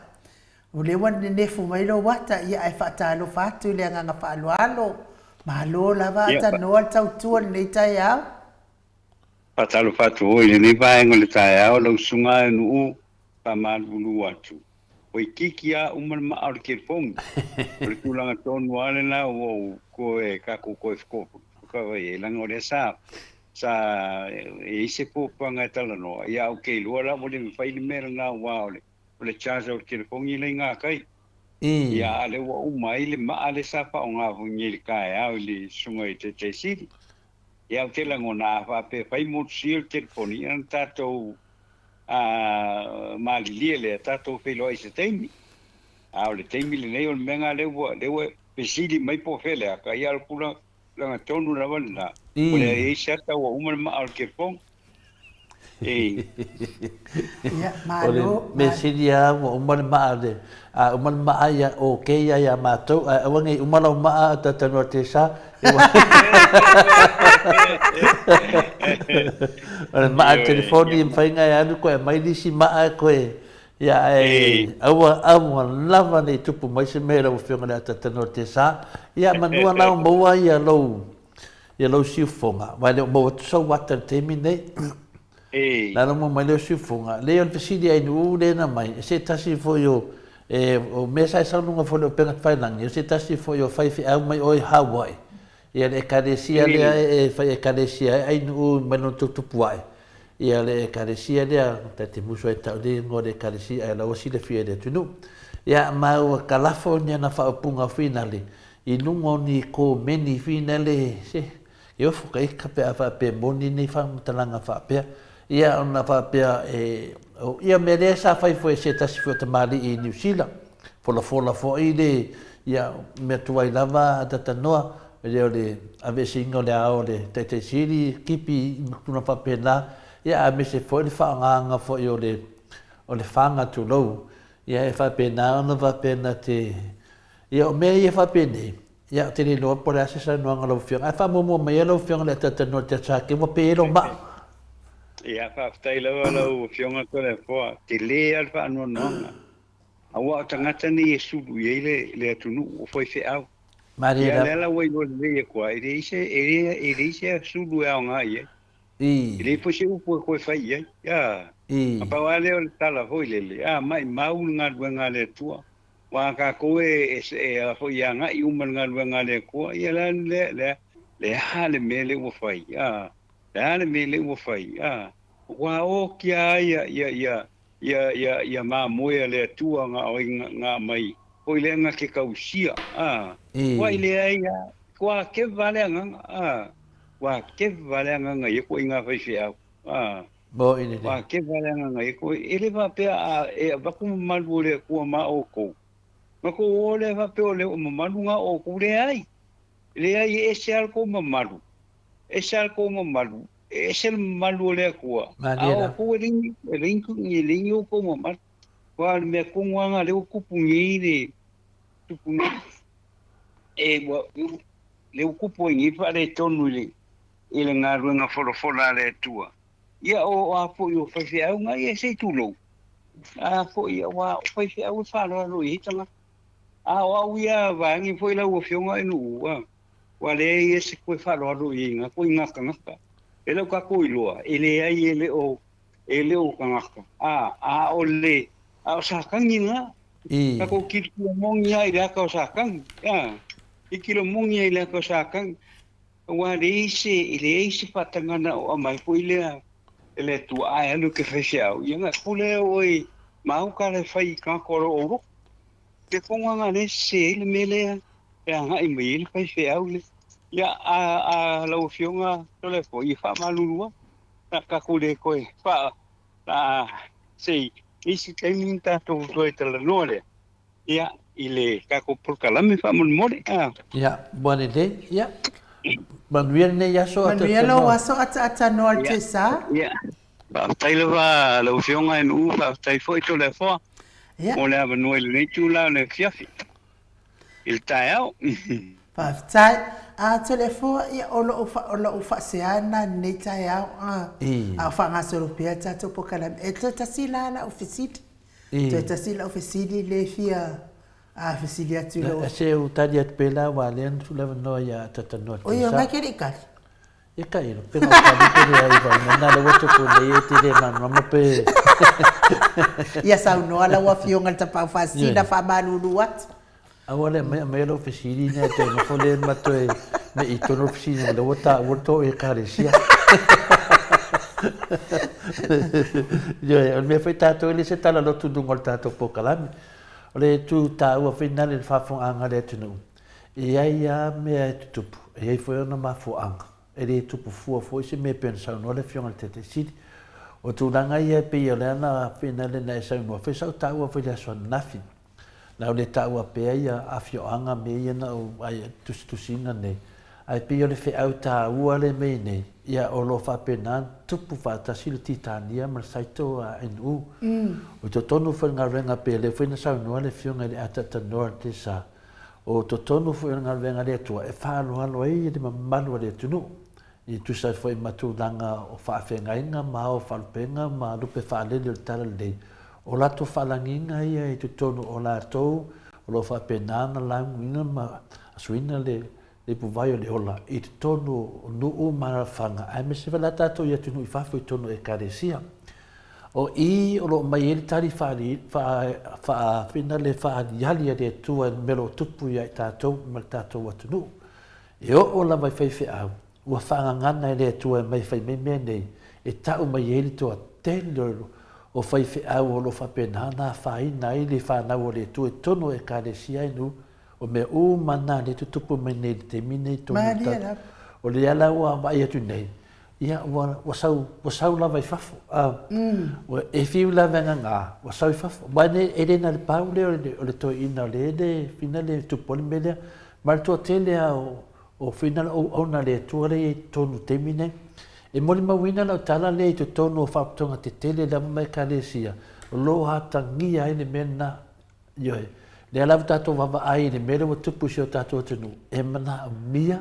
o le wan nefu mailo wata ia e whaatalo whatu le nganga whaaloalo ma lor lava ata noa tau tua nei tai au Patalo fatu o ile ni vaengo le tai au lo sunga no u pa malulu atu. O ikikia uman ma au ke fong. O le tulanga tonu ale na o ko e ka ko ko ko e langa o sa e se po panga tala no ia o ke lo la mo le fai le mera na wa o le charge o ke fong ile nga kai. Ia ale wa u mai le ma ale sa pa nga fu ni le kai au le sunga te siri. Ia te langona fa pe fai mo sil te poni an tato mali le tato fe lo ise temi a le temi le nei o menga le pe sili mai po fele ka ia pula la tonu la wala o le isa ta o uma ma al ke pon ia malo me sidia mo umar maade a umar maaya o ke ya mato a wangi umar maa tata no te sa Ora maa telefoni mfainga ya ko mai disi maa ko ya awa lava nei tupu mai se mera o fionga tata no te sa ya manua na mo ya lo si fonga vai mo so wata temi nei la no mai le sifunga le on pesidi ai nu le na mai se tasi fo yo o mesa sa no fo le pena fai lang se tasi fo yo fai fi au mai oi Hawaii ia le kadesia le fai kadesia ai nu mai no tu puai ia le kadesia le te muso e tau le ngore kadesia ai la osi le fie de tunu ia ma o California na fa punga finale i lungo ni ko meni finale se eu fo kai kape afa pe boni ni fa talanga fa pe ia ona papea ia mere sa fai foi se tasi fo te mali i New Zealand fola fo i le ia me tuai lava tata noa le ave singo le ao le te siri kipi kuna papela ia me se foi le fanga fo i o le fanga tu lo ia e fa pena ona va pena te ia me ia fa pena ia te le no por asa sa no ngalo fio a fa mo me lo fio le tata no te sa ke mo pe lo ma ia fa tai lo fionga ko le fo te le al fa no awa tangata ni Yesu le tunu o foi fe au Maria la wai lo le ko ire ise su lu au nga ye ile po se ko fa ye ya pa wale o tala foi le mai mau nga le tua wa ka ko fo ya nga i nga le ko ia le ha le mele o fai le mele o fai wa o kia ia ma moe le tua nga mai o ile nga ke kausia wa ile ai kwa ke vale nga wa ke vale nga ye ko inga fai fia bo ile wa ke vale nga ye ko ile va pe va ku malu le ko ma o ko ma ko ole va pe ole o malu nga o ku le ai ese alko malu ese malu le ko a ko ring ko malu wa me ko nga le ku pungi ni tu pungi wa le ku pungi fa le tonu ile nga runga fola le tua ia o a fo yo fa fia nga ia se tu lo a fo ia wa fa fia o fa lo i tanga o ia vangi foi la o fionga inu wa le ese koe whaloaru i ngā koe ngaka ngaka. E leo ka koe loa, ele ai ele o ka ngaka. O le, o sakangi ngā. Ka ko kilo mongi ai le aka o sakangi. I kilo mongi ai le aka o sakangi. Wa le ese patangana o amai po ele tu ai alu ke whese au. Ia ngā kule oi, mau ka le whai ka koro oro. Te konga ngā le se ele melea. E anga i mai ele whai au le. Ia a lau fionga tole ko I wha malurua. Na ka kule koe wha sei isi teiming tātou toi tala noa lea. Ia I le kako pulkalame wha monmore. Ia, buane le, ia. Manuia ne yaso ata Manuia lo waso ata noa te sa. Ia. Taila wha lau fionga en uwa tai foi tole wha. Ia. O lea manua le nei tūla le fiafi. Il tai au. Whaftai, telefo ia olo ufa seana nei tai au. A whanga soropea tato pokalam. E to tasila la ofisiti. To tasila ofisiti le fia. A ofisiti atu lo. Se u tadi at pela wa len tu la no ya tata no. O yo nga kere ikal. E kai no, pero ka pele ai va na le woto ko le te de mama pe. Ia sa no ala wa fionga tapa fasina fa maluluat. Agora me lo ofisiri ne te no fole mato e me I tono ofisiri le wota e carecia. Yo me foi tato ele se tala lo tudo ngol tato pokalami. Ole tu ta ua fina le fa fo anga le tunu. E ai a me tupu. E ai foi ona ma fo anga. E le tupu fo se me pensa no le fionga te sidi. O tu langa ia pe ia le na fina le na sa no fe sa ta ua foi la so nafi. Na le ta ua pe ia a fio anga me ia na o ai tu sina ne. Ai pe ia le fe au ta ua le me ne. Ia o lo fa pena tupu fa ta sil titania mar saito a enu. O to tonu fa nga renga pe le foi na sa no le fionga le ata ta norte sa. O to tonu fa nga renga le tua e fa lo alo ai de malu le tunu. I tu sa foi matu langa o fa fenga inga ma o fa penga ma lu pe fa le le tala le. O la to fa langinga ia I tu tonu o la to o lo fa pena na langinga ma suina le puvaio le ola I te tonu nuu marafanga. Ai me se wala tātou ia tunu I whawhu I tonu e karesia. O I o lo mai ele tari whina le whaaliali a le tua melo tupu ia I tātou ma tātou atunu. E o la mai whaiwhi au. Ua whaangangana e le tua mai whai mea nei. E tau mai ele toa tēlero o whaiwhi au o lo whapenana whaina I le whanau o le tua e tonu e karesia inu. O me mana le tutupu mai nei te mine tonu tatu. O le ala ua mai atu nei. Ia wasau lava I whafo. E whiu lava ngā, wasau I whafo. Mai e rena le pau leo o le toi ina le whina le tupoli me lea. Mara tua te lea o whina o ona le tua le tonu te mine. E moli mawina la o tala le I tu tonu o whaptonga te tele lama mai ka le sia. O lo hatangia ene mena. Ioe. Le alavu tātou wawa ai le mele wa tupu si o tātou atunu. E mana o mia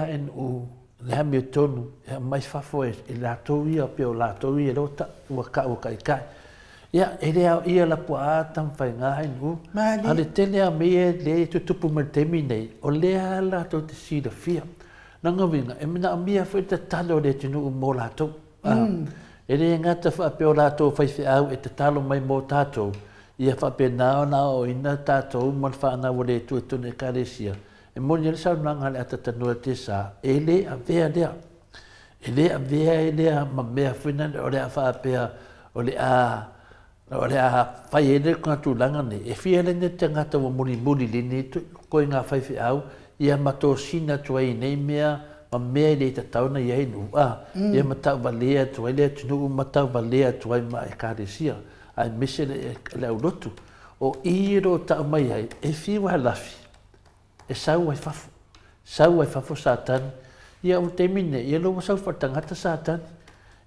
en u le hami o tonu. E mai whafo e lātou ia pe o lātou ia rota ua ka ikai. Ia e lea ia la pua ātam whai ngā en u. Ale tele a mea le tutupu me temi nei. O lea lātou te sida fia. Nanga winga, e mana o mia whai te talo le tunu u mō lātou. E le ngata wha pe o lātou whai au e te talo mai mō tātou. Ia whapena na o ina tātou man whaana wale tu e tune karesia. E moni ele sau nanga le atata noa te sa. E le a vea lea. E le a vea e lea ma mea whina o le a whaapea o le a whai ele kua tūlanga ne. E whia le ne te ngata wa muri lini koe ngā whaiwhi au. Ia mato sina tuai nei mea ma mea le ta tauna ia inu. Ia matau valea tuai lea tunu matau valea tuai ma e karesia. Ai mise le au lotu. O iro ta mai ai, e whiwa lafi. E sau ai whafo. Sau ai whafo sātani. Ia o te mine, ia lo sau whatangata sātani.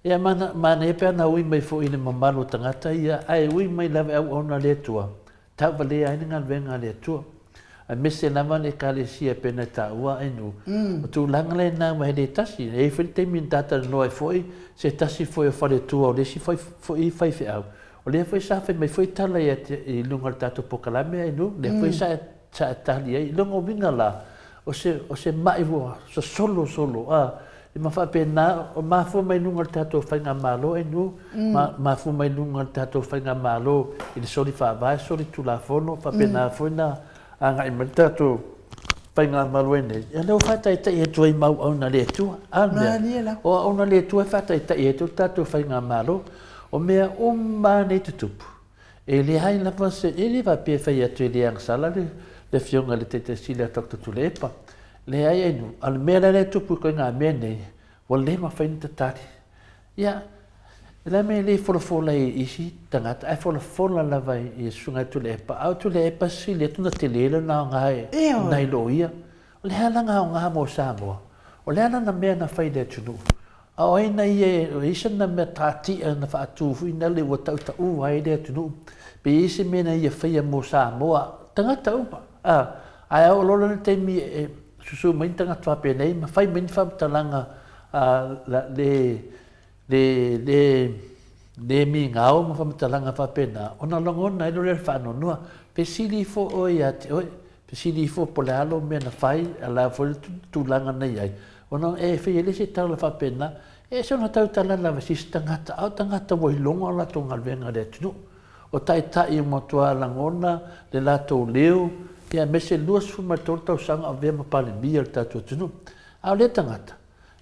Ia mana e pēna ui mai fo ine mamalo tangata, ia ai ui mai lawe au ona le tua. Tau wale ai ngan venga le tua. Ai mise nama ne kale sia pēna ta ua enu. O tu langale nā mai le tasi, e white min tata noa foi, se tasi foi o whare tua o lesi foi i whaiwhi au. O lea foi sa fai mai foi tala i lunga le tatou pokalame ai nu. Lea foi sa tali ai. Lunga winga la. O se Maleifua, so solo. I mawha pēnā, o mawha mai nunga le tatou whainga malo ai nu. Mawha mai nunga le tatou whainga malo i le sori whawai, sori tulafono. Wha pēnā whaina anga i mai tatou whainga malo ai nei. Ia leo whatai tai e tuai mau au na le tua. O au na le tua whatai tai e tu tatou whainga malo. O mea o mānei tutupu. E le hai lava se e le wapea whai atu e le angsala le fionga le te sila tokto tu le epa. Le ai ai nu. Al mea le tupu ko ngā mea nei. Wa le ma whaini tatari. Ia, le mea le wholafola i isi tangata. Ai wholafola lava i sunga tu le epa. Au tu le epa si le tuna te lele na ngai nai lo ia. O le halanga o ngā mo Samoa. O le ana na mea na whai le tunu. A oina ia o isa na mea tātia na whaatufu ina le wa tau ta ua ai le tunu. Pe isi mena ia whaia mo Samoa. Tangata upa. Ai au lola na teimi susu mai tangata whape nei. Ma whai meni whamtalanga le mi ngao ma whamtalanga whape na. Ona longona ilo le whanonua. Pe sili fo oi ate oi. Pe sili fo pole alo mea na whai. Ala fo tūlanga nei ai. Ona e whaile se tau la whapena, e se ona tau tala la wasis tangata, au tangata wai longa la tonga venga le tunu. O tai tai o motua langona, le lato leo, ia mese luas fuma tau sanga o vema pale bia le tatu tunu. Au le tangata.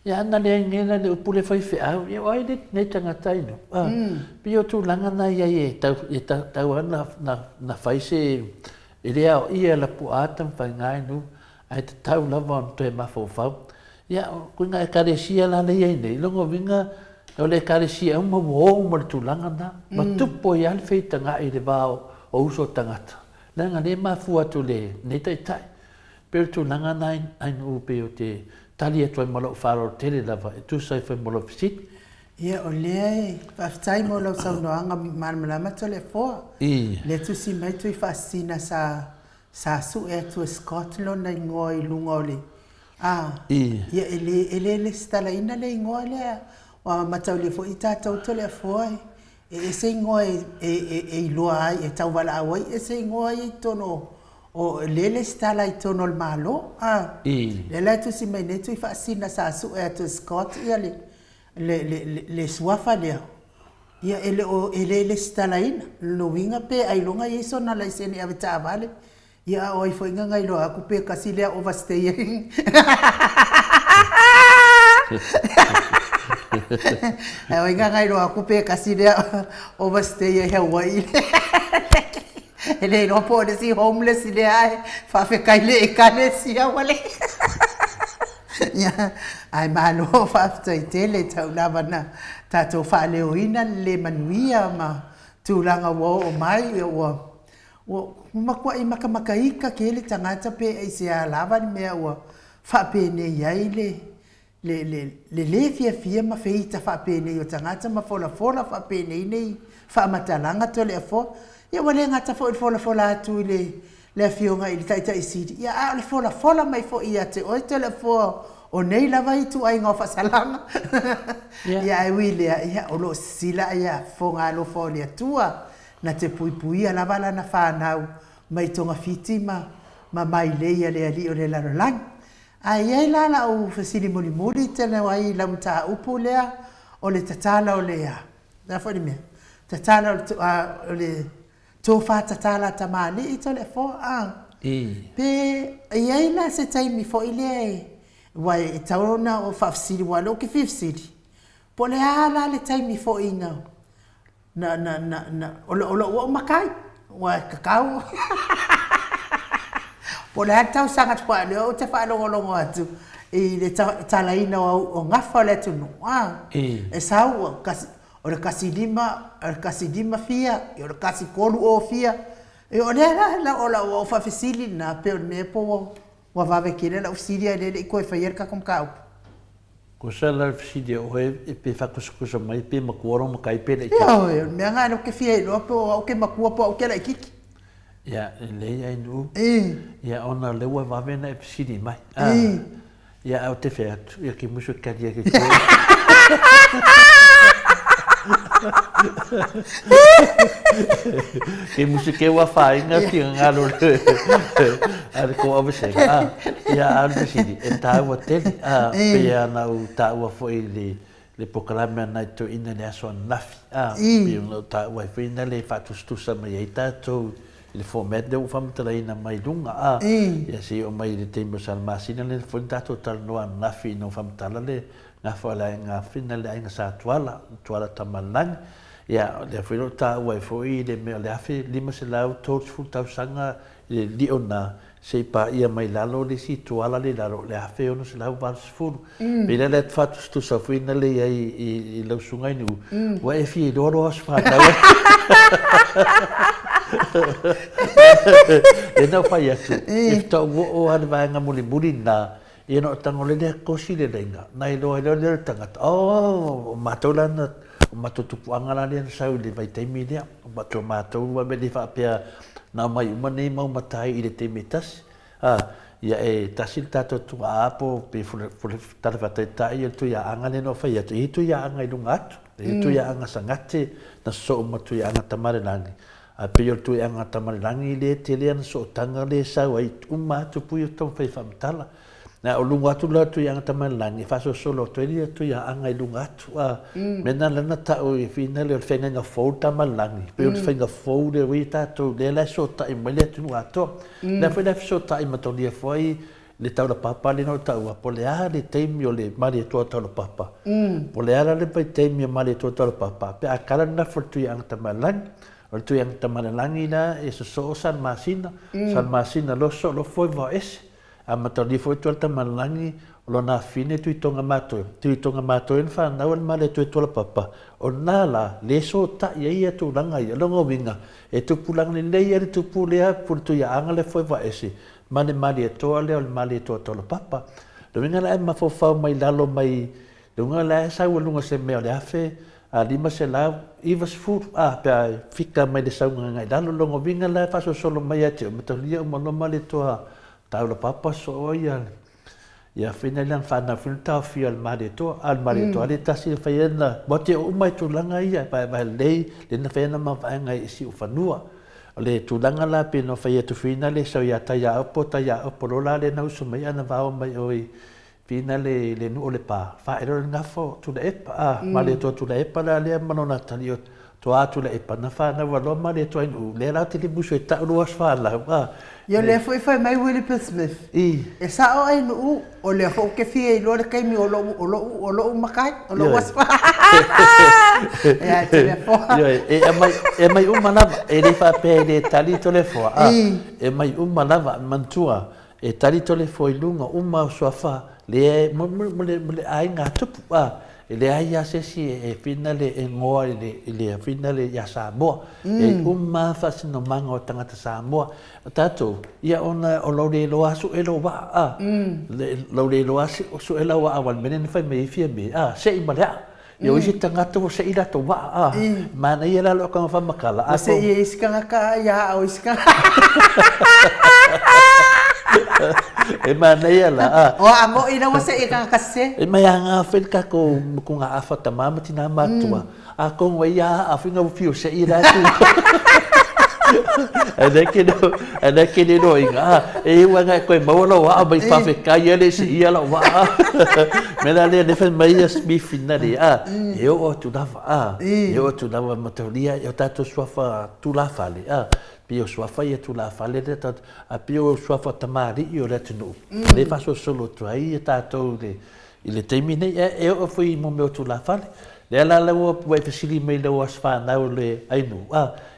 Ia ana le ngena le upule whai au, ia wai le nei tangata ino. Pio tu langa na ia e tau ana na whai se, e rea o ia la puatam whai ngai nu, ai te tau lava on toe mafofau. Ia, kuinga e karesia la le iei nei, longo vinga, o le karesia uma wo ma le tūlanga na, ma tupo i ale whei tanga i le wāo o uso tangata. Langa le mafua tu le, nei tai tai, pero tūlanga na ainu upe o te tali atu ai malo whāro tele lava, e tu sai whai malo fisit. Ia, o lea e, whaftai mo lau saunoanga marmalama to le fōa. Le tu si mai tu i whaasina sa su e tu Scotland na ingoa i lunga o le. Ia ele stala ina le ingoa lea. Wa matau le fo i tātou to le fōa e se ingoa e iloa ai, e tau wala awai, e se ingoa i tono o le stala i tono le malo. Le la tu si mai ne tu i whaasina sa su e tu Scott, ia le suafa lea. Ia ele le stala ina, lo winga pe ai longa i so na la iseni ave ta vale. Ia oi foi nga ngai loa ku pe kasi lea overstaying. Oi nga ngai loa ku pe kasi lea overstaying Hawaii. Ele no pode si homeless lea fa fe kai le kale si wale. Ia ai malo fa tai tele tau lava na tato fa le oina le manuia ma tulanga wo o mai o makua i makamakaika ke le tangata pe ai se alava ni mea ua whapene iai le fia ma feita whapene o tangata ma fola whapene i nei whamatalanga to le afo. Ia wale ngata fo i fola atu i le fionga i le taita i siri. Ia a le fola mai fo i ate o te le fo o nei lava i tu ai ngā whasalanga. Ia ai wile ia o lo sila ia fo ngā lo fo le atua. Na te pui ala wala na whanau mai tonga fiti ma mai leia le ali o le larolang. Ai ai lala o fasili moli tena wai lau ta upu lea o le tatala o lea. Na whani mea. Tatala o le tofa tatala tamali i to le fo a. Pe ai la se taimi fo i lea wai e taurona o whafsiri walo ki fifsiri. Po le ala le taimi fo i ngau. O makai wa kakau po le tau sanga twa le o te fa longo atu i le talaina o ngafa le tunu e sau o le kasidima fia o le kasikolu o fia e o le la o fa fisili na pe me po wa va vekile la usilia le ko e fa ka kom kau ko sala fisidia o e pe fakuskusa mai pe makuoro makai pe le ia me nga no ke fie no po o ke makua po o ke la kiki ia le ai nu ia ona le wa va vena e fisidi mai ia au te fe atu ia ki muso kadia ke Ke musike wa whainga ki ngalo le. Are ko avesega. Ia anu sidi. E tāua tele. Pea nau tāua foi le pokalame nai to ina le aso nafi. Pea nau tāua foi ina le whatustusa mai ei tātou. Le format de whamtara ina mai lunga. Ia si o mai le teimo salmasina le foi tātou talanoa nafi no whamtara le. Ngā whaala ngā whina le ainga sa tuala tamalang. Ia, le whino tā uai fwoi le mea le awhi 5 se lau tōtu tau sanga le liona se pa ia mai lalo le si tuala le lalo le awhi ono se lau varas furu. Pena le whatus tu sa whina le i lau sungai nu. Wa e fi roro as whanau. E nau whai atu. E tau o hana vanga muli muri nā. Ia no tango le lea kosi le renga. Nai loa le tangata. Oh, mātou lana, mātou tupu angara lea na sau le vai teimi lea. Mātou wa me le whapea nā mai umane mau matai i le teimi tasi. Ia e tasi le tātou tu aapo pe tala whatai tai e tu ia anga le no whai atu. E tu ia anga i lunga atu. E tu ia anga sangate na so ma tu ia anga tamare langi. Pe yo tu ia anga tamare langi le te lea na so tanga le sau ai umatu pu yo tau whai whamitala. Na o lunga atu la tu yang tamalangi faso solo tu dia tu ya anga i lunga atu mena lana ta o fina le fenga nga fo tamalangi pe o fenga fo de wita tu le la so ta i mele tu ato na foi na so ta i matolia foi le tau la papa le no tau po le a le temio le mari to tau la papa po le ala le pe temio mari to tau la papa pe a kala na fo tu yang tamalangi o tu yang tamalangi na e so san masina lo so lo foi va ese a matali foi tu alta malangi lo na fine tu tonga mato en fa na wan male tu la papa o nala le so ta ia tu langa ia lo winga e tu pulang le ia tu pulea pur tu ya anga le foi va ese mane mali to le o mali to la papa lo winga la ma fo fa mai lalo mai lo winga la sa lunga se me le afe a 5 se la ivas fu pe fika mai de sa ngai lalo lo winga la fa so solo mai ate matali o mo mali to tau la papa so ia fina lan fana filta fi al marito ale tasi faena bote o mai tu langa ia pa le na faena ma nga isi u fanua le tu langa la pe no faia tu fina le so ia ta ya opo la le na usu mai ana va mai oi fina le nu le pa fa ero nga fo tu le epa ma le tu le epa la le manona talio to atu le epa na fa na va lo ma le to in le la te buso ta lo as fa la Yo le foi mai Willie Smith. E sa o ai no o le fo ke fie lo le kai mi o lo makai o lo was. Ya te le fo. Yo e mai manava e le fa pe le tali to le fo. E mai manava mantua e tali to le fo i lunga so fa le mo le ai nga tupu e le ai ya se si e finale e ngoa le finale ya Samoa e fa sino manga o tangata Samoa tato ia ona o lo le lo asu e lo wa lo le lo asu su e lo wa awan menen fa me fia me se i mala yo isi tangata o se ida to wa mana ia la lo ka fa makala se ia iska ka ya o iska e mana ia la o amo ina wase e ka kase e mai anga fel ka ko nga afa tamama tina matua a ko ia afinga fio se ida tu Ada kini no inga e wanga ko mo lo wa bai fa fe ka ye si ia lo wa mena le ne fe mai bi finali eu o tu dava eu tu dava matolia eu tato swafa tu la fale pio swafa ia tu la fale de tat a pio swafa tamari io le tunu le fa solo tu ai tato de il termine eu fui mo meu tu la fale le la wo we fasili me lo asfa na le ainu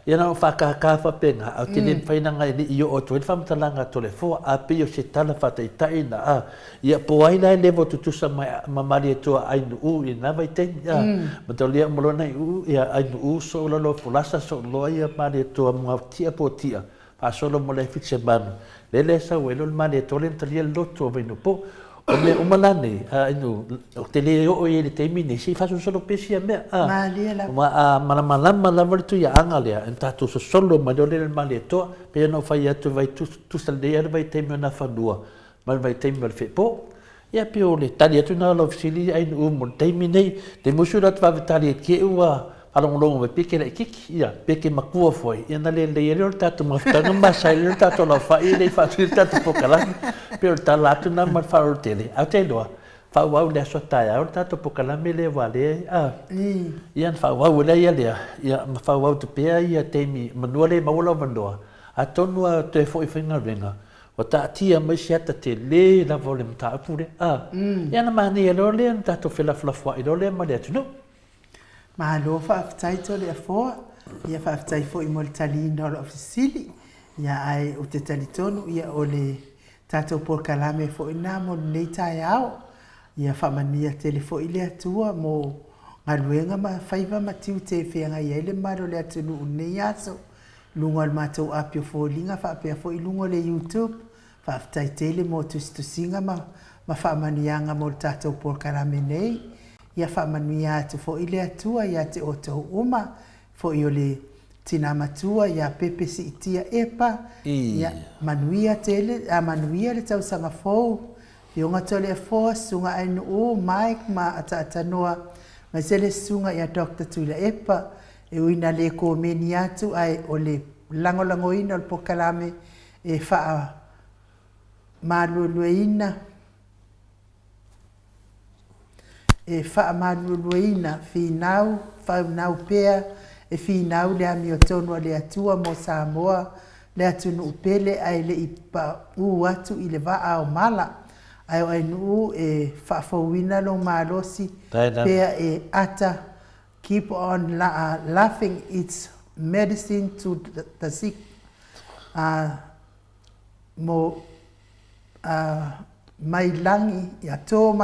ia na whakakafa penga au te len whaina ngai ni i o tu en whamtalanga tole fo a pio se tala whataitai na ia po aina e levo tutusa mamari e tua ainu u i na vai teni ma tau lia molona i u ia ainu u so lolo polasa so loa ia mari e tua mga tia po tia pa solo mole fitse manu lele sa welo mari e tole ntalia loto vainu po o me umalane ainu o te le o e le teimine si faso solo pesi a mea malama lama tu ya anga lea en tatu so solo ma dole le mali toa pe no fai atu vai tu saldea vai teimio na fanua mal vai teimio le fepo ia pe o le tali atu na lo fisili ai no mo taimi nei te musu rat va vitali ke ua alongo me peke le kiki ia peke makua foi ia na le le tatu mafutanga masai tatu la fa ile fa tatu pokala pe o talatu na ma fa o tele a te loa fa wa le so taia o tatu pokala me le vale ia fa wa le ia ma fa wa tu pe ia temi manuale maula mandoa a tonu te foi finga renga o ta tia mai siata te le na vole mta pure ia na mani le tatu fela fla i le ma le tunu Mahalo whaafitai tole a fōa, ia whaafitai fo I mo le talina o le ofisili, ia ai o te talitonu, ia o le tātou porkalame fo I nā mo nei tai au, ia whamania tele fo I le atua mo ngaluenga ma whaiva ma tiu te whianga ia le maro le atunu unei aso, lunga le mātou apio fo linga whaapea fo I lunga le YouTube, whaafitai tele mo tustusinga ma whamanianga mo le tātou porkalame nei, ia whamanuia atu fo I le atua ia te oto uma fo I o le tina matua ia pepe si itia epa ia manuia tele a manuia le tau sanga fou fionga tole e fo sunga ainu o Mike ma ata noa ma sele sunga ia Dr. Tula epa e uina le ko meni atu ai o le lango ina o le pokalame e wha maluelueina e whaamanualuina whinau, whaunau pea, e whinau le ami o tonu le atua mo Samoa, le atunu upele ai le ipa atu I le waa o mala, ai o ainu e whaafauina lo malosi, pea e ata, keep on laughing, it's medicine to the sick, mo mai langi, ia tō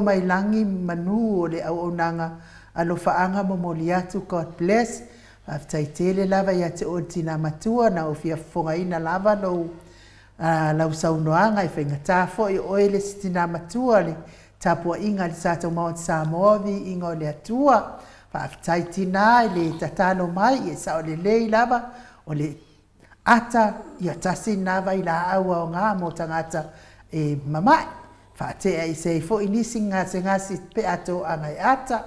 mai langi manu o le au onanga alo faanga mo moliatu, God bless. Aftai tele lava ia te o tina matua na o fia fonga ina lava no lau saunoanga I whainga tāfo I oele si tina matua le tapua inga le sātou Mount Samoa vi inga o le atua. Aftai tina le tatalo mai e sa o le lei lava o le ata ia tasi nava I la aua o ngā mo tangata e mamai. Whaatea I se fo inisi ngasi pe ato angai ata.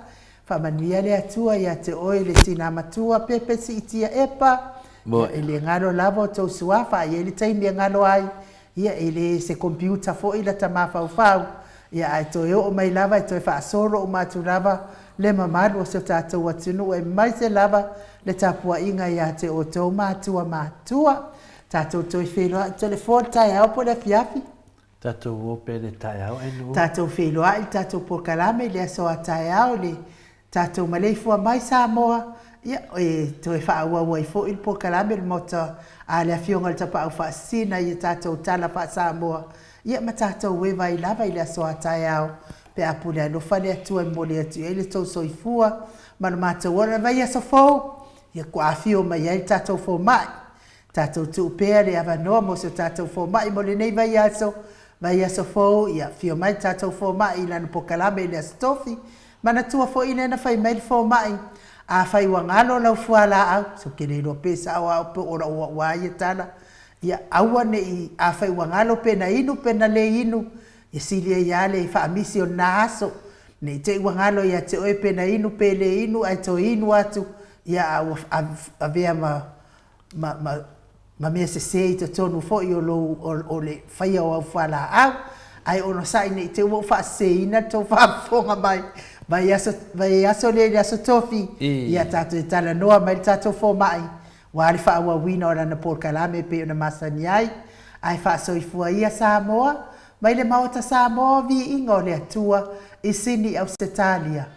Whamania le atua ia te oe le tina matua pepe si itia epa. Ia le ngalo lavo tau suafa. Ia le taimi ngalo ai. Ia le se kompiuta fo ila ta mawhau. Ia ai to eo o mai lava. I to e whaasoro o matu lava. Le mamadu o se tātou atunu. E mai se lava le tapua inga ia te o tau matua. Tātou to I whenua. To le fōtai au po le fiafi. Tātou ope le tai au enu. Tātou wheloa I tātou porkalame le asoa tai au le tātou Maleifua mai Samoa. Ia e to e whaaua wai fo I porkalame le mota a le afionga le tapa au whaasina I tātou tala wha Samoa. Ia ma tātou wewa I lava I le asoa tai au. Pe apu le alofa le atua mo le atu e le tau soifua. Manu mātou ora vai aso fau. Ia kua afio mai ai tātou fo mai. Tātou tu upea le avanoa mo se tātou fo mai mo le nei vai aso. Vai aso fo ia fio mai tātou fo mai I lana pokalame le astofi. Mana tua fo ina na fai mai fo mai. A fai wangalo lau fuala au. So kene ilo pesa au pe ora ua ia tana. Ia aua ne I a fai wangalo pena le inu. Ia silia ia le I whaamisi o na aso. Ne te wangalo ia te oe pena inu pe le inu. Ai to inu atu. Ia a vea ma mea se I te tonu fo I o le whaia o au whala au. Ai ono sai nei te uo wha se ina tō whaafonga mai. Vai aso le aso tofi. Ia tātou e tala noa mai tātou fo mai. Wāri wha awa wina o rana porkalame pe o na masani ai. Ai wha soifua ia Samoa. Mai le maota Samoa vi inga o le atua I sini au Setalia.